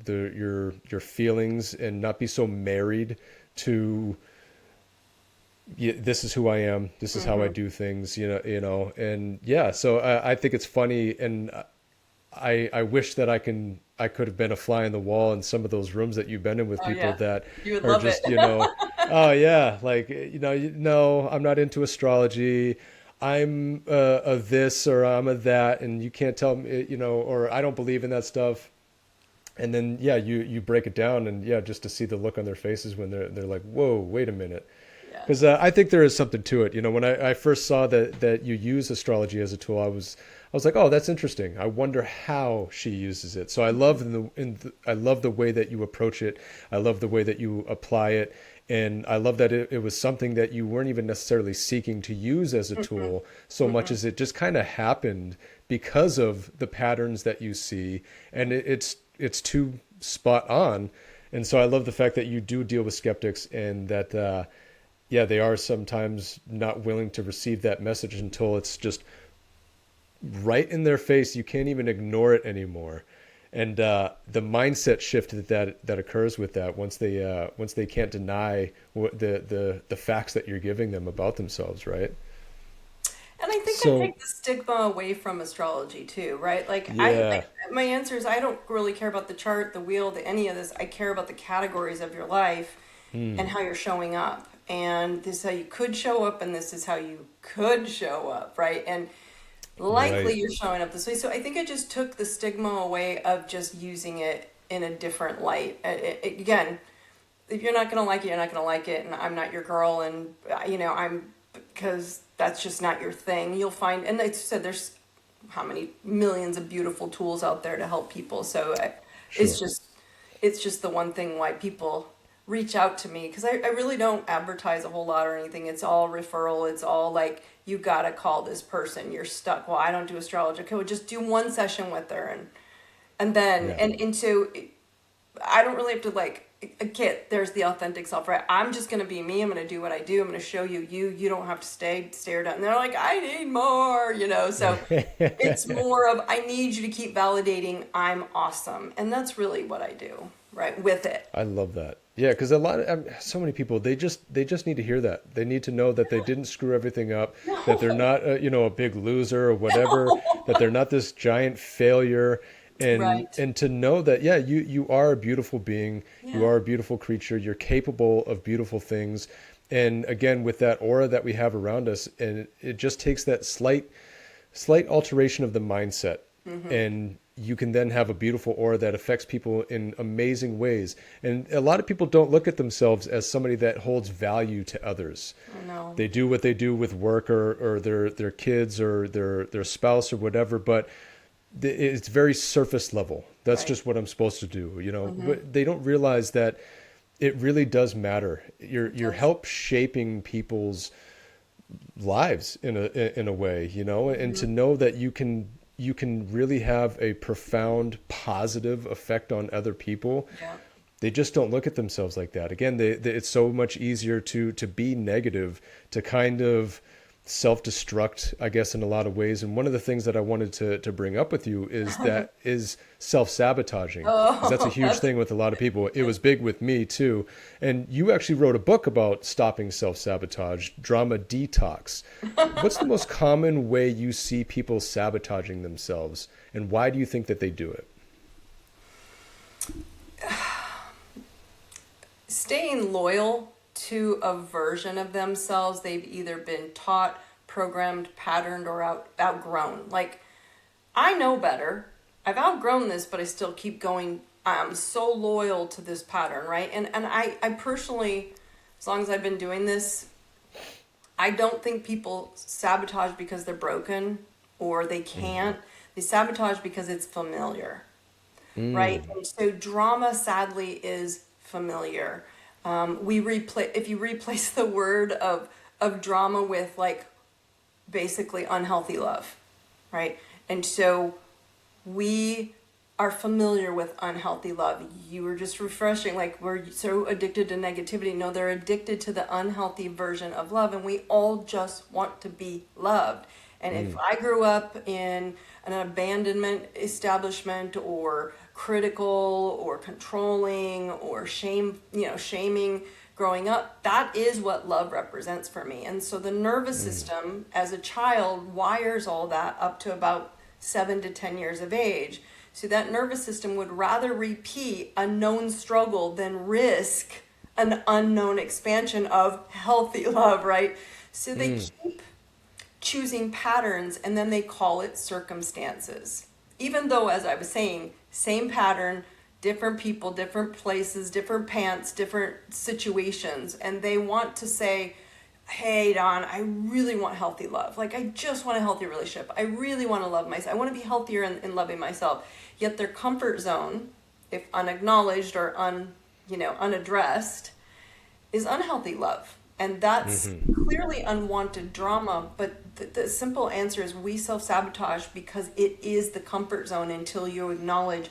your feelings, and not be so married to, yeah, this is who I am, this is how I Hmm. do things, and yeah, so I think it's funny, and I wish that I could have been a fly on the wall in some of those rooms that you've been in with Oh people yeah, that you would are love it. just, oh yeah, like, no, I'm not into astrology. I'm a this or I'm a that, and you can't tell me, or I don't believe in that stuff. And then yeah, you break it down, and yeah, just to see the look on their faces when they're like, whoa, wait a minute. Yeah. Because I think there is something to it. When I first saw that you use astrology as a tool, I was like, oh, that's interesting. I wonder how she uses it. So I love I love the way that you approach it. I love the way that you apply it, and I love that it was something that you weren't even necessarily seeking to use as a Hmm. tool so much Hmm. as it just kind of happened because of the patterns that you see, and it's too spot on. And so I love the fact that you do deal with skeptics, and that yeah, they are sometimes not willing to receive that message until it's just right in their face. You can't even ignore it anymore. And the mindset shift that occurs with that, once they can't deny the facts that you're giving them about themselves, right? And I think I So take the stigma away from astrology too, right? yeah, My answer is I don't really care about the chart, the wheel, any of this. I care about the categories of your life and how you're showing up. And this is how you could show up, and this is how you could show up, right? And likely right. you're showing up this way. So I think I just took the stigma away of just using it in a different light. Again, if you're not gonna like it, you're not gonna like it, and I'm not your girl, and I'm because that's just not your thing. You'll find, and like I said, there's how many millions of beautiful tools out there to help people. So it's Sure. just it's just the one thing why people reach out to me because I really don't advertise a whole lot or anything. It's all referral. It's all like you gotta call this person. You're stuck. Well, I don't do astrology. Okay, well, just do one session with her, and then Yeah, and into I don't really have to like a kid. There's the authentic self, right? I'm just gonna be me. I'm gonna do what I do. I'm gonna show you. You don't have to stare down. And they're like, I need more. So it's more of I need you to keep validating I'm awesome, and that's really what I do, right? With it. I love that. Yeah, because a lot of so many people, they just need to hear that. They need to know that they didn't screw everything up, that they're No, not a big loser or whatever, that no. they're not this giant failure, and Right. to know that yeah, you are a beautiful being, you Yeah. are a beautiful creature, you're capable of beautiful things, and again with that aura that we have around us, and it just takes that slight alteration of the mindset, Mm-hmm. and you can then have a beautiful aura that affects people in amazing ways. And a lot of people don't look at themselves as somebody that holds value to others. I know. They do what they do with work, or their kids or their spouse or whatever, but it's very surface level. That's Right. just what I'm supposed to do, Mm-hmm. but they don't realize that it really does matter. It You're does. help shaping people's lives in a way, and Mm-hmm. to know that you can really have a profound positive effect on other people. Yeah. They just don't look at themselves like that. Again, it's so much easier to be negative, to kind of self-destruct, I guess, in a lot of ways. And one of the things that I wanted to bring up with you is self-sabotaging, because that's a Oh, huge that's thing with a lot of people. It yeah. was big with me too. And you actually wrote a book about stopping self-sabotage, Drama Detox. What's the most common way you see people sabotaging themselves, and why do you think that they do it? Staying loyal to a version of themselves they've either been taught, programmed, patterned, or outgrown. Like, I know better. I've outgrown this, but I still keep going. I'm so loyal to this pattern, right? And I personally, as long as I've been doing this, I don't think people sabotage because they're broken. or they Mm-hmm. can't. They sabotage because it's familiar, right? Mm. And so drama, sadly, is familiar. We replace if you replace the word of drama with like basically unhealthy love, right? And so we are familiar with unhealthy love. You were just refreshing, like we're so addicted to negativity. No, they're addicted to the unhealthy version of love, and we all just want to be loved. And if Mm. I grew up in an abandonment establishment or critical or controlling or shaming growing up, that is what love represents for me. And so the nervous Mm. system as a child wires all that up to about 7 to 10 years of age. So that nervous system would rather repeat a known struggle than risk an unknown expansion of healthy love, right? So they Mm. keep choosing patterns and then they call it circumstances. Even though, as I was saying, same pattern, different people, different places, different pants, different situations, and they want to say, hey, Don, I really want healthy love. Like, I just want a healthy relationship. I really want to love myself. I want to be healthier in loving myself. Yet their comfort zone, if unacknowledged or unaddressed, is unhealthy love. And that's Mm-hmm. clearly unwanted drama. But the simple answer is we self sabotage because it is the comfort zone until you acknowledge,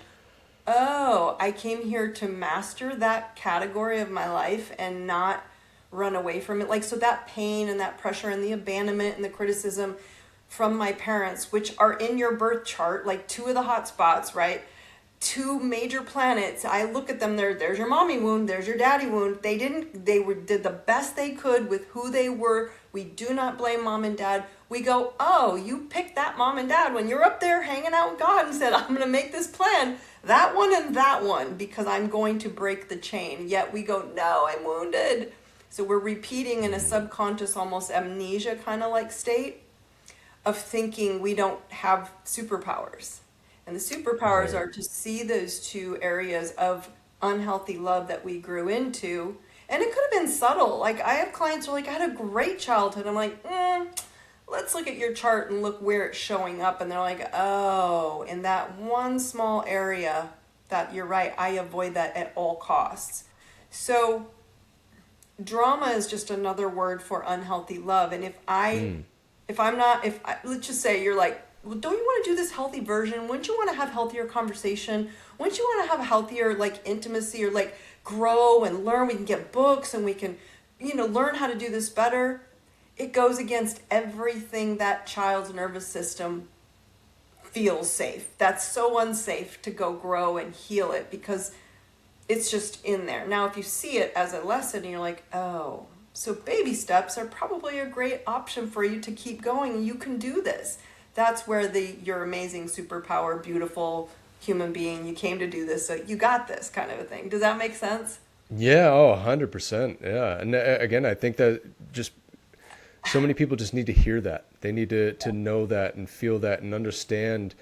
oh, I came here to master that category of my life and not run away from it. Like, so that pain and that pressure and the abandonment and the criticism from my parents, which are in your birth chart, like two of the hot spots, right? Two major planets. I look at them there. There's your mommy wound. There's your daddy wound. Did the best they could with who they were. We do not blame mom and dad. We go, oh, you picked that mom and dad when you're up there hanging out with God and said, I'm going to make this plan. That one and that one because I'm going to break the chain. Yet we go, no, I'm wounded. So we're repeating in a Mm. subconscious, almost amnesia kind of like state of thinking we don't have superpowers. And the superpowers Right. are to see those two areas of unhealthy love that we grew into. And it could have been subtle. Like, I have clients who are like, I had a great childhood. I'm like, let's look at your chart and look where it's showing up. And they're like, oh, in that one small area, that you're right, I avoid that at all costs. So drama is just another word for unhealthy love. And Mm. let's just say you're like, well, don't you want to do this healthy version? Wouldn't you want to have healthier conversation? Wouldn't you want to have healthier like intimacy or like grow and learn? We can get books and we can, learn how to do this better. It goes against everything that child's nervous system feels safe. That's so unsafe to go grow and heal it because it's just in there. Now, if you see it as a lesson, you're like, oh, so baby steps are probably a great option for you to keep going. You can do this. That's where your amazing superpower, beautiful human being, you came to do this, so you got this kind of a thing. Does that make sense? Yeah, oh, 100%. Yeah. And again, I think that just so many people just need to hear that. They need to know that and feel that and understand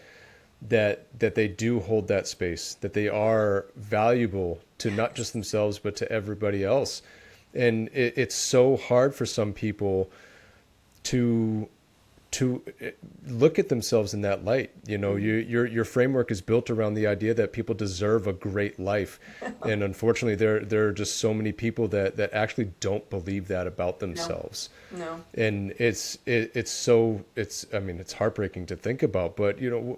that they do hold that space, that they are valuable to not just themselves but to everybody else. And it's so hard for some people to look at themselves in that light. You know, your framework is built around the idea that people deserve a great life, and unfortunately, there are just so many people that actually don't believe that about No, themselves, no. and it's I mean it's heartbreaking to think about. But you know,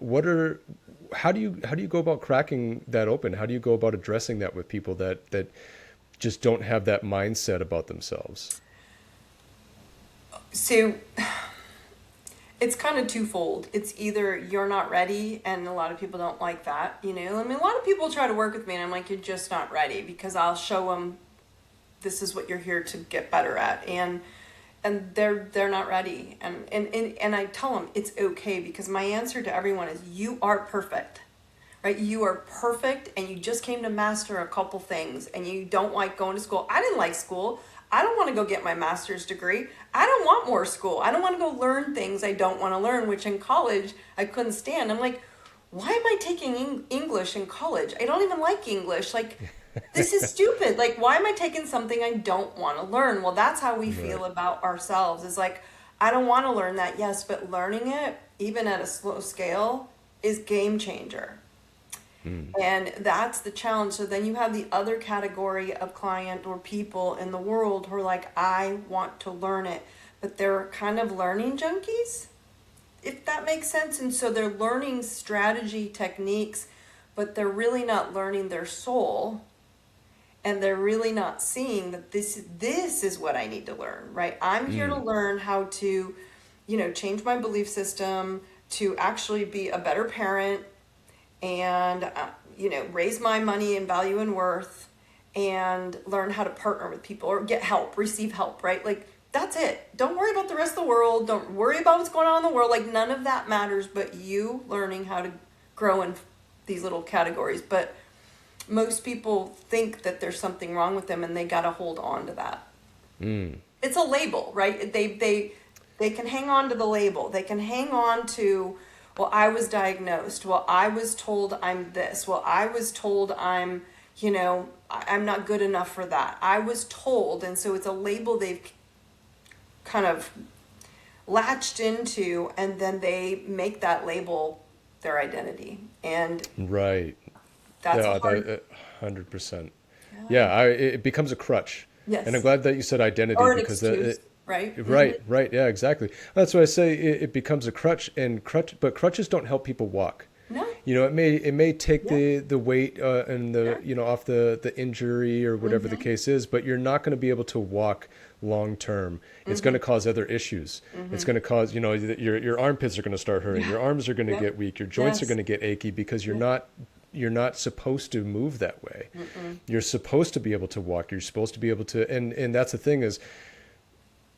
how do you go about cracking that open? How do you go about addressing that with people that just don't have that mindset about themselves? So it's kind of twofold. It's either you're not ready, and a lot of people don't like that. I mean, a lot of people try to work with me, and I'm like, you're just not ready because I'll show them this is what you're here to get better at, and they're not ready, and I tell them it's okay because my answer to everyone is you are perfect. Right? You are perfect and you just came to master a couple things and you don't like going to school. I didn't like school. I don't want to go get my master's degree. I don't want more school. I don't want to go learn things I don't want to learn, which in college I couldn't stand. I'm like, why am I taking English in college? I don't even like English. Like, this is stupid. Like, why am I taking something I don't want to learn? Well, that's how we feel Right. about ourselves. Is like, I don't want to learn that, yes, but learning it, even at a slow scale, is game changer. And that's the challenge. So then you have the other category of client or people in the world who are like, I want to learn it, but they're kind of learning junkies, if that makes sense. And so they're learning strategy techniques, but they're really not learning their soul. And they're really not seeing that this is what I need to learn, right? I'm here to learn how to, change my belief system, to actually be a better parent, and raise my money and value and worth, and learn how to partner with people or get help, receive help, right? Like, that's it. Don't worry about the rest of the world. Don't worry about what's going on in the world. Like, none of that matters but you learning how to grow in these little categories. But most people think that there's something wrong with them, and they got to hold on to that. It's a label, right? They can hang on to the label. They can hang on to, well, I was diagnosed. Well, I was told I'm this. Well, I was told I'm not good enough for that. I was told. And so it's a label they've kind of latched into, and then they make that label their identity. And Right. that's Yeah, a hard... 100%. Yeah, it becomes a crutch. Yes. And I'm glad that you said identity, Or an because excuse, right? right, yeah, exactly. That's why I say it becomes a crutch, but crutches don't help people walk. No. It may take the weight and the Sure. off the injury or whatever the case is, but you're not going to be able to walk long term. It's going to cause other issues. It's going to cause your armpits are going to start hurting. Your arms are going to get weak. Your joints are Yes. going to get achy because you're not supposed to move that way. You're supposed to be able to walk. You're supposed to be able to, and that's the thing is,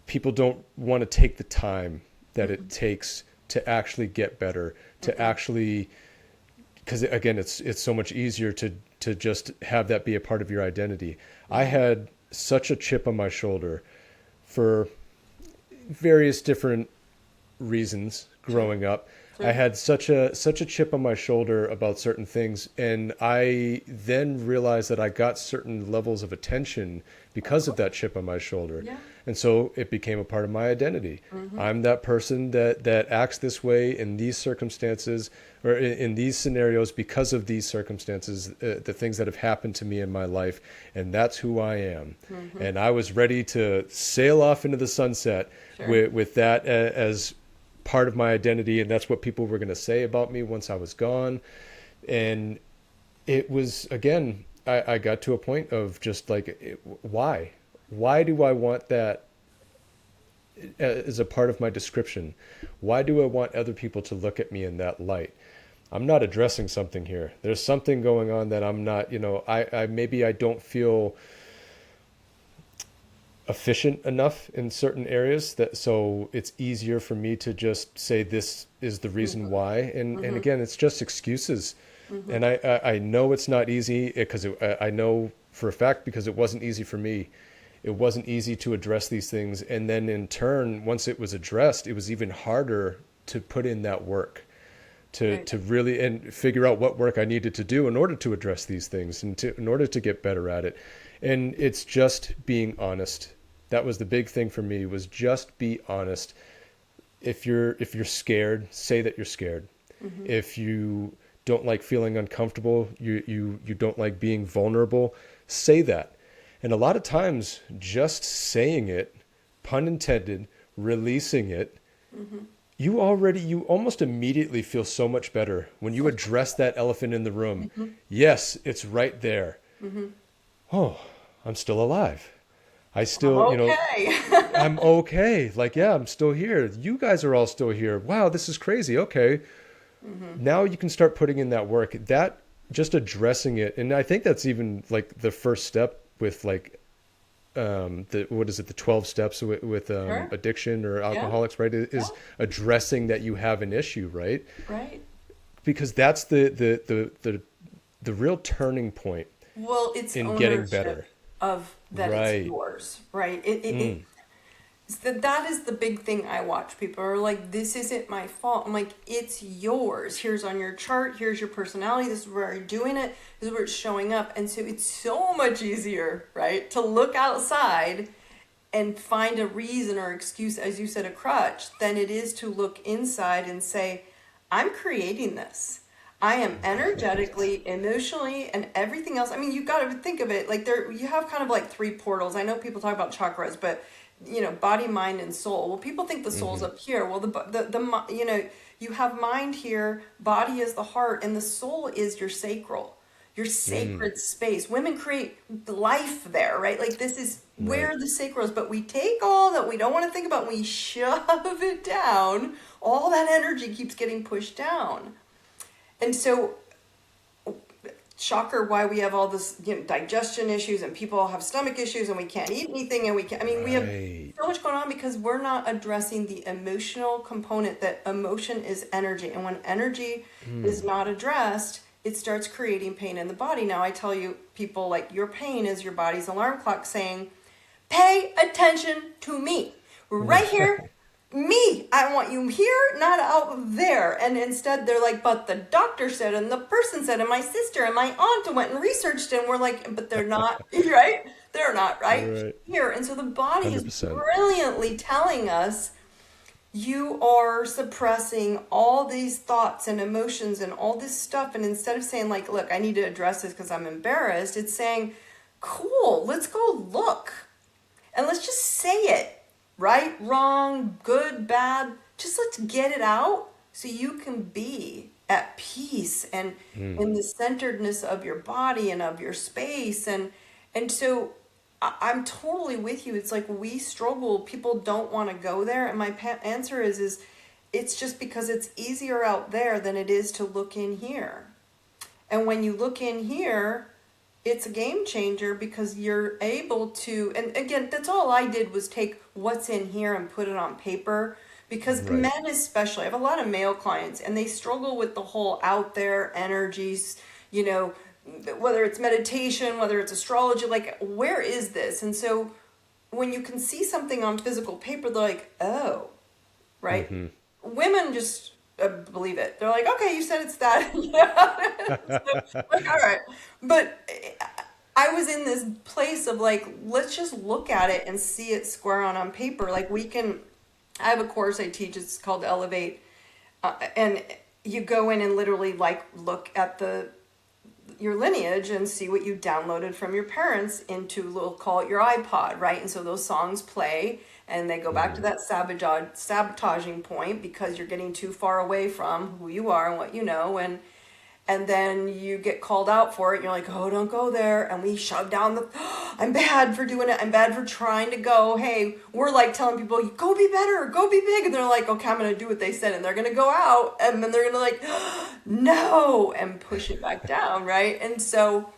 people don't want to take the time that it takes to actually get better, to actually, because again, it's so much easier to just have that be a part of your identity. I had such a chip on my shoulder for various different reasons growing up. I had such a chip on my shoulder about certain things, and I then realized that I got certain levels of attention because of that chip on my shoulder. Yeah. And so it became a part of my identity. I'm that person that acts this way in these circumstances, or in these scenarios, because of these circumstances, the things that have happened to me in my life, and that's who I am. And I was ready to sail off into the sunset with that as part of my identity, and that's what people were going to say about me once I was gone. And it was, again, I got to a point of just like, why do I want that as a part of my description? Why do I want other people to look at me in that light? I'm not addressing something here. There's something going on that I'm not, maybe I don't feel efficient enough in certain areas, so it's easier for me to just say this is the reason why. And again, it's just excuses. And I know it's not easy, because I know for a fact, because it wasn't easy for me. It wasn't easy to address these things. And then in turn, once it was addressed, it was even harder to put in that work to really and figure out what work I needed to do in order to address these things and in order to get better at it. And it's just being honest. That was the big thing for me, was just be honest. If you're scared, say that you're scared. If you don't like feeling uncomfortable, you don't like being vulnerable, say that. And a lot of times just saying it, pun intended, releasing it, you almost immediately feel so much better when you address that elephant in the room. Yes, it's right there. Oh, I'm still alive. I still, Okay. I'm okay. Like, yeah, I'm still here. You guys are all still here. Wow, this is crazy. Okay. Now you can start putting in that work. That, just addressing it. And I think that's even like the first step with like, the 12 steps with Sure. addiction or alcoholics, right? Is addressing that you have an issue, right? Right. Because that's the real turning point Well, it's in getting ownership better. of that Right. it's yours, right? That is the big thing I watch. People are like, this isn't my fault. I'm like, it's yours. Here's on your chart. Here's your personality. This is where you're doing it. This is where it's showing up. And so it's so much easier, right, to look outside and find a reason or excuse, as you said, a crutch, than it is to look inside and say, I'm creating this. I am energetically, emotionally, and everything else. I mean, you got to think of it like you have kind of like three portals. I know people talk about chakras, but body, mind, and soul. Well, people think the soul's up here. Well, you have mind here, body is the heart, and the soul is your sacred space. Women create life there, right? Like this is where the sacral is, but we take all that we don't want to think about and we shove it down. All that energy keeps getting pushed down. And so, shocker, why we have all this digestion issues and people have stomach issues and we can't eat anything and we have so much going on because we're not addressing the emotional component, that emotion is energy. And when energy is not addressed, it starts creating pain in the body. Now, I tell you, people, like, your pain is your body's alarm clock saying, pay attention to me. Right here, me. I want you here, not out there. And instead, they're like, but the doctor said, and the person said, and my sister and my aunt went and researched it. And we're like, but they're not, right? They're not right here. And so the body 100%. Is brilliantly telling us, you are suppressing all these thoughts and emotions and all this stuff. And instead of saying, like, look, I need to address this because I'm embarrassed, it's saying, cool, let's go look. And let's just say it. Right, wrong, good, bad. Just let's get it out so you can be at peace and in the centeredness of your body and of your space. And so I'm totally with you. It's like we struggle. People don't want to go there. And my answer is it's just because it's easier out there than it is to look in here. And when you look in here, it's a game changer because you're able to, and again, that's all I did was take what's in here and put it on paper. Because men especially, I have a lot of male clients and they struggle with the whole out there energies, whether it's meditation, whether it's astrology, like, where is this? And so when you can see something on physical paper, they're like, oh, right? Women just believe it. They're like, okay, you said it's that. So, like, all right. But I was in this place of like, let's just look at it and see it square on paper. Like I have a course I teach, it's called Elevate. And you go in and literally like look at your lineage and see what you downloaded from your parents into, we'll call it your iPod, right? And so those songs play and they go back to that sabotaging point because you're getting too far away from who you are and what you know. And then you get called out for it. And you're like, oh, don't go there. And we shove down I'm bad for doing it. I'm bad for trying to go. Hey, we're like telling people, go be better, go be big. And they're like, okay, I'm going to do what they said. And they're going to go out. And then they're going to like, no, and push it back down, right? And so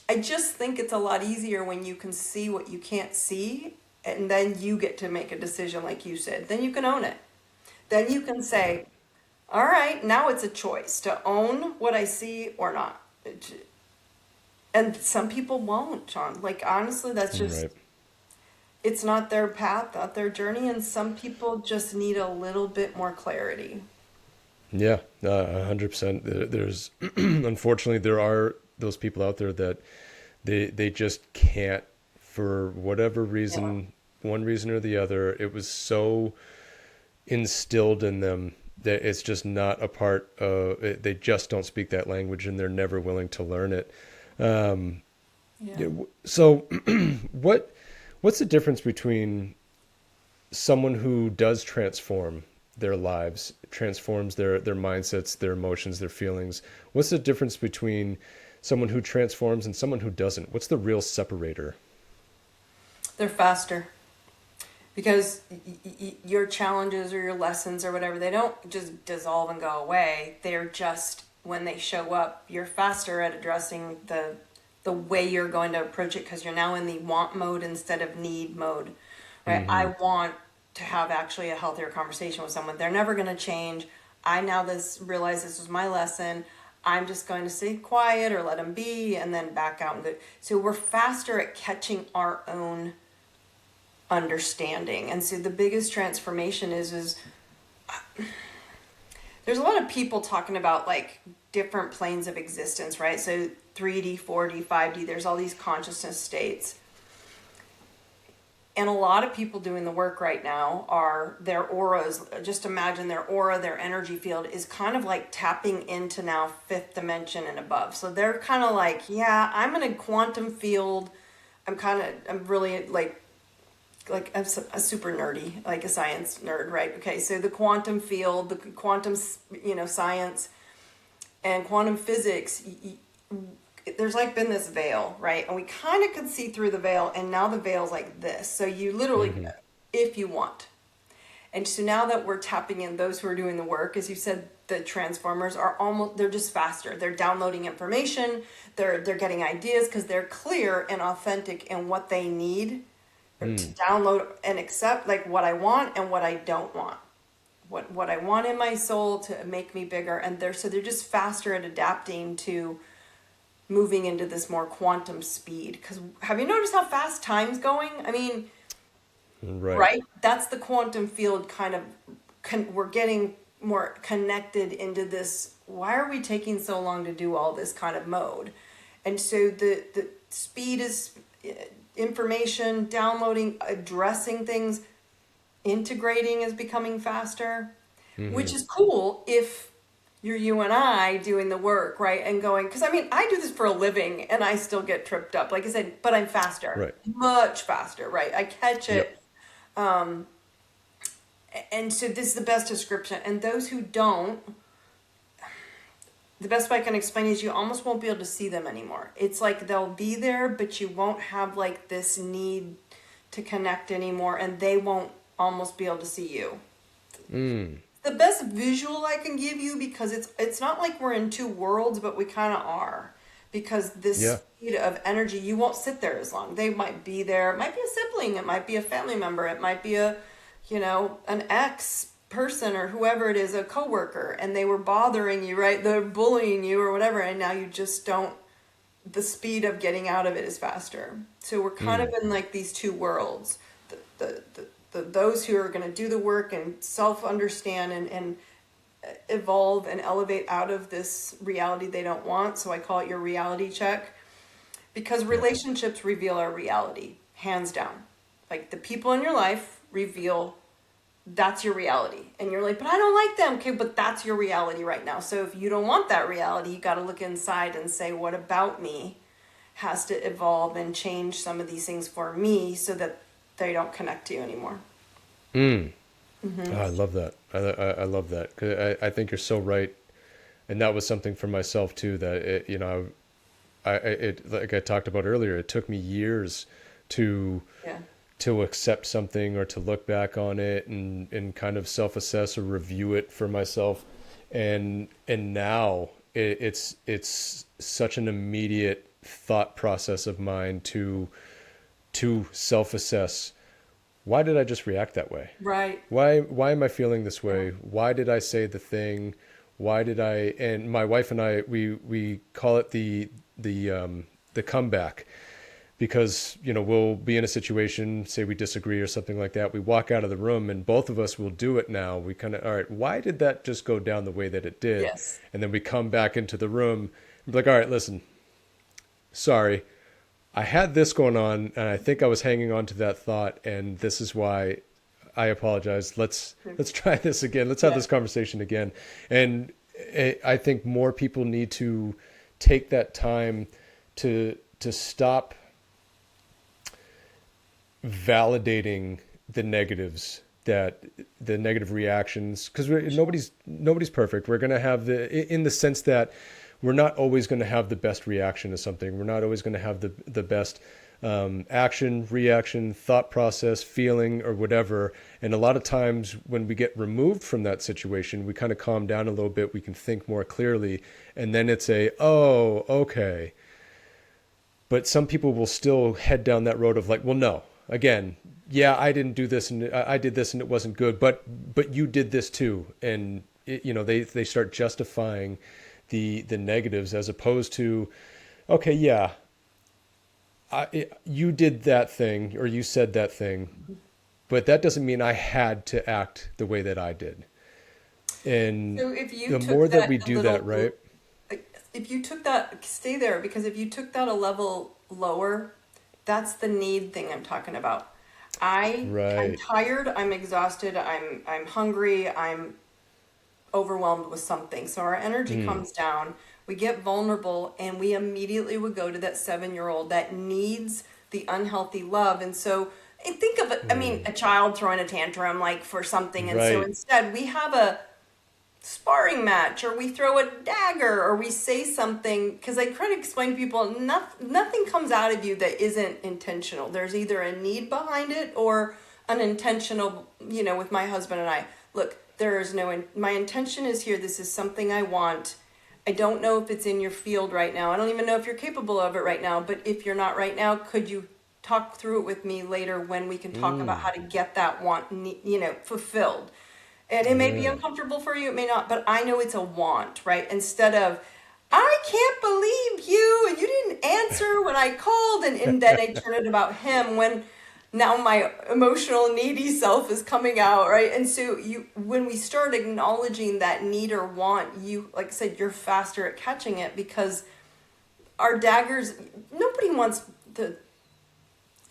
I just think it's a lot easier when you can see what you can't see. And then you get to make a decision like you said. Then you can own it. Then you can say, all right, now it's a choice to own what I see or not. And some people won't, John. Like, honestly, that's just, it's not their path, not their journey. And some people just need a little bit more clarity. Yeah, 100%. There's, unfortunately, there are those people out there that they just can't, for whatever reason, one reason or the other. It was so instilled in them that it's just not a part of it. They just don't speak that language and they're never willing to learn it. So what's the difference between someone who does transform their lives, transforms their mindsets, their emotions, their feelings? What's the difference between someone who transforms and someone who doesn't? What's the real separator? They're faster. Because your challenges or your lessons or whatever, they don't just dissolve and go away. They're just, when they show up, you're faster at addressing the way you're going to approach it because you're now in the want mode instead of need mode, right? I want to have actually a healthier conversation with someone. They're never going to change. I now realize this was my lesson. I'm just going to stay quiet or let them be and then back out. So we're faster at catching our own understanding. And so the biggest transformation is there's a lot of people talking about like different planes of existence, right? So 3D, 4D, 5D, there's all these consciousness states. And a lot of people doing the work right now are their auras. Just imagine their aura, their energy field is kind of like tapping into now fifth dimension and above. So they're kind of like, yeah, I'm in a quantum field. I'm really like I'm a super nerdy, like a science nerd, right? Okay, so the quantum field, the quantum, science and quantum physics, there's like been this veil, right? And we kind of could see through the veil, and now the veil's like this. So you literally, if you want. And so now that we're tapping in those who are doing the work, as you said, the transformers are almost, they're just faster. They're downloading information, they're getting ideas because they're clear and authentic in what they need to download and accept, like what I want and what I don't want. What I want in my soul to make me bigger. And they're just faster at adapting to moving into this more quantum speed. Because have you noticed how fast time's going? I mean, right? That's the quantum field kind of, we're getting more connected into this. Why are we taking so long to do all this kind of mode? And so the speed is information, downloading, addressing things, integrating is becoming faster, which is cool if you're you and I doing the work, right? And going, because I mean, I do this for a living and I still get tripped up, like I said, but I'm faster, Right. much faster, right? I catch it. Yep. And so this is the best description. And those who don't, the best way I can explain is you almost won't be able to see them anymore. It's like they'll be there, but you won't have like this need to connect anymore, and they won't almost be able to see you. The best visual I can give you, because it's not like we're in two worlds, but we kind of are. Because this speed of energy, you won't sit there as long. They might be there. It might be a sibling. It might be a family member. It might be an ex person or whoever it is, a coworker, and they were bothering you, right? They're bullying you or whatever, and now you just don't. The speed of getting out of it is faster. So we're kind of in like these two worlds. The those who are going to do the work and self-understand and evolve and elevate out of this reality they don't want. So I call it your reality check, because relationships reveal our reality, hands down. Like the people in your life reveal that's your reality. And you're like, but I don't like them. Okay, but that's your reality right now. So if you don't want that reality, you got to look inside and say, what about me has to evolve and change some of these things for me so that they don't connect to you anymore. Oh, I love that. I love that. 'Cause I think you're so right. And that was something for myself too, that it like I talked about earlier, it took me years to accept something or to look back on it and kind of self-assess or review it for myself. And now it's such an immediate thought process of mine to self-assess. Why did I just react that way? Right. Why am I feeling this way? Why did I say the thing? Why did I? And my wife and I, we call it the comeback, because we'll be in a situation, say we disagree or something like that. We walk out of the room, and both of us will do it now. We kind of, all right, why did that just go down the way that it did? Yes. And then we come back into the room and be like, all right, listen, sorry. I had this going on, and I think I was hanging on to that thought, and this is why I apologize. Let's try this again. Let's have this conversation again. And I think more people need to take that time to stop validating the negatives, that the negative reactions, because nobody's perfect. We're going to have in the sense that we're not always going to have the best reaction to something. We're not always going to have the best action, reaction, thought process, feeling, or whatever. And a lot of times when we get removed from that situation, we kind of calm down a little bit. We can think more clearly. And then it's oh, okay. But some people will still head down that road of like, well, no, again, I didn't do this, and I did this and it wasn't good, but you did this too. And they start justifying the negatives, as opposed to, okay, you did that thing or you said that thing, but that doesn't mean I had to act the way that I did. And So if you the took more that that we a do little, that, right? if you took that, stay there, because if you took that a level lower, that's the need thing I'm talking about. I'm Right. tired, I'm exhausted, I'm hungry, I'm overwhelmed with something. So our energy Mm, comes down, we get vulnerable, and we immediately would go to that 7-year-old that needs the unhealthy love. And so, and think of it, I mean, mm, a child throwing a tantrum like for something. And so right. instead, we have a sparring match, or we throw a dagger, or we say something, because I try to explain to people, nothing comes out of you that isn't intentional. There's either a need behind it or unintentional. With my husband and I, look, there is no my intention is here, this is something I want. I don't know if it's in your field right now, I don't even know if you're capable of it right now, but if you're not right now, could you talk through it with me later when we can talk about Mm, how to get that want, fulfilled. And it may be yeah. uncomfortable for you, it may not, but I know it's a want, right? Instead of, I can't believe you and you didn't answer when I called, and then I turn it about him when now my emotional needy self is coming out, right? And so when we start acknowledging that need or want, you, like I said, you're faster at catching it, because our daggers, nobody wants to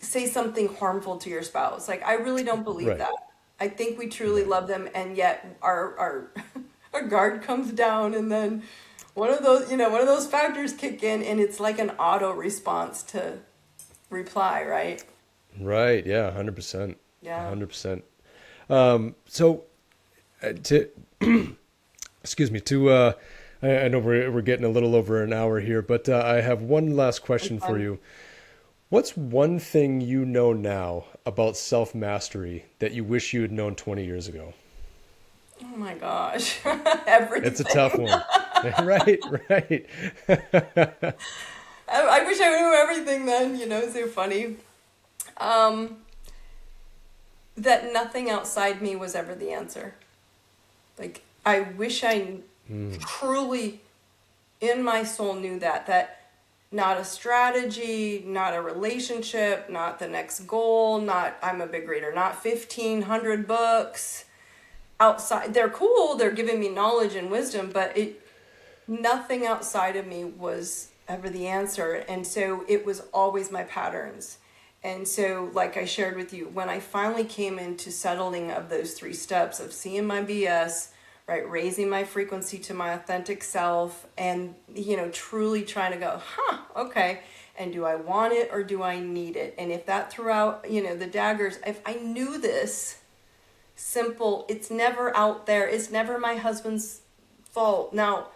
say something harmful to your spouse. Like, I really don't believe Right. that. I think we truly Right. love them, and yet our our guard comes down, and then one of those factors kick in, and it's like an auto response to reply, right? Right. Yeah. 100%. Yeah. 100%. So to excuse me to I know we're getting a little over an hour here, but I have one last It's question for fun. you. What's one thing you know now about self mastery that you wish you had known 20 years ago? Oh my gosh. It's a tough Everything. one. Right, right. I wish I knew everything then, so funny. Um, that nothing outside me was ever the answer. Like, I wish I Mm, truly in my soul knew that not a strategy, not a relationship, not the next goal, not, I'm a big reader, not 1,500 books outside. They're cool, they're giving me knowledge and wisdom, but nothing outside of me was ever the answer. And so it was always my patterns. And so, like I shared with you, when I finally came into settling of those 3 steps of seeing my BS, right, raising my frequency to my authentic self, and, truly trying to go, okay, and do I want it or do I need it? And if that threw out, the daggers, if I knew this simple, it's never out there, it's never my husband's fault. Now,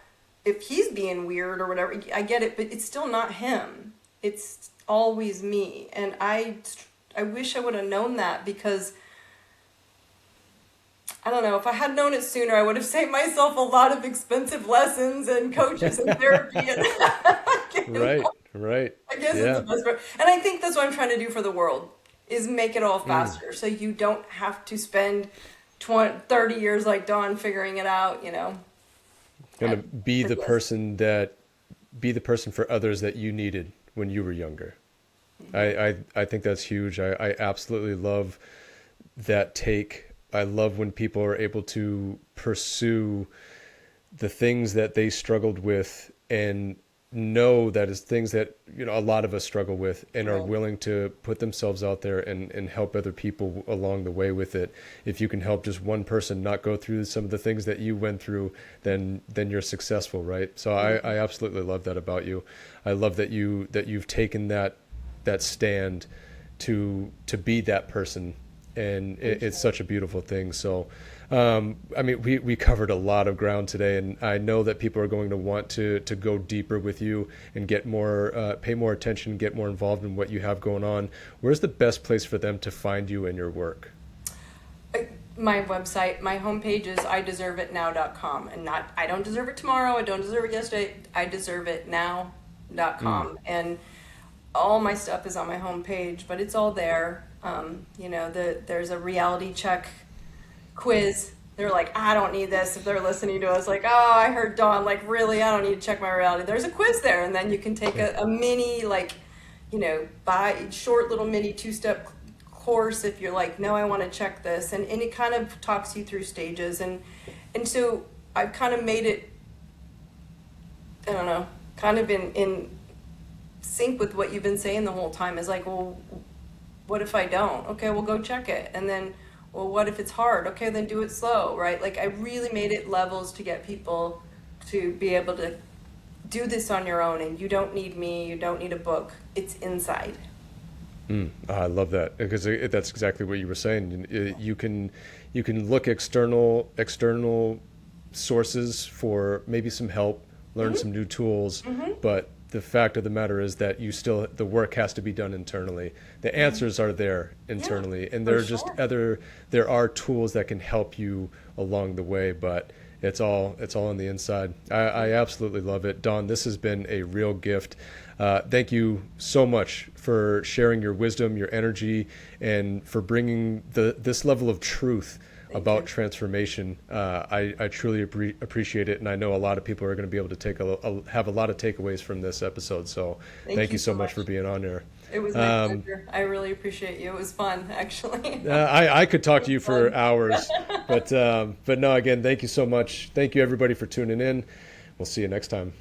if he's being weird or whatever, I get it, but it's still not him. It's always me. And I wish I would have known that, because I don't know, if I had known it sooner, I would have saved myself a lot of expensive lessons and coaches and therapy. And right, right. I guess it's the Yeah. best part. And I think that's what I'm trying to do for the world, is make it all Mm. faster, so you don't have to spend 20, 30 years like Dawn figuring it out, Gonna at be the previous. person for others that you needed when you were younger. I think that's huge. I absolutely love that take. I love when people are able to pursue the things that they struggled with and know that is things that a lot of us struggle with, and are Right. willing to put themselves out there and help other people along the way with it. If you can help just one person not go through some of the things that you went through, then you're successful, right? So I absolutely love that about you. I love that you've taken that stand to be that person, and Thank it's you. such a beautiful thing. So I mean, we covered a lot of ground today, and I know that people are going to want to go deeper with you and get more, pay more attention, get more involved in what you have going on. Where's the best place for them to find you and your work? My website, my homepage is ideserveitnow.com, and not I don't deserve it tomorrow, I don't deserve it yesterday, I deserve it Mm, now.com. And all my stuff is on my homepage, but it's all there. There's a reality check quiz. They're like, I don't need this. If they're listening to us, like, oh, I heard Dawn, like, really, I don't need to check my reality. There's a quiz there, and then you can take a mini, like, buy short little mini 2-step course if you're like, no, I want to check this, and it kind of talks you through stages, and so I've kind of made it, I don't know, kind of in sync with what you've been saying the whole time. Is like, well, what if I don't? Okay, well, go check it. And then, well, what if it's hard? Okay, then do it slow, right? Like I really made it levels to get people to be able to do this on your own, and you don't need me, you don't need a book. It's inside. I love that because that's exactly what you were saying. You can look external sources for maybe some help, learn some new tools, but the fact of the matter is that the work has to be done internally. The answers are there Yeah, internally, and for just sure. there are tools that can help you along the way, but it's all on the inside. I absolutely love it. Dawn, this has been a real gift. Thank you so much for sharing your wisdom, your energy, and for bringing this level of truth Thank about you. transformation. I truly appreciate it, and I know a lot of people are going to be able to have a lot of takeaways from this episode. So Thank thank you you so so much much. for being on there. It was my pleasure. I really appreciate you. It was fun, actually. I could talk to you for Fun. hours, but no, again, thank you so much. Thank you everybody for tuning in. We'll see you next time.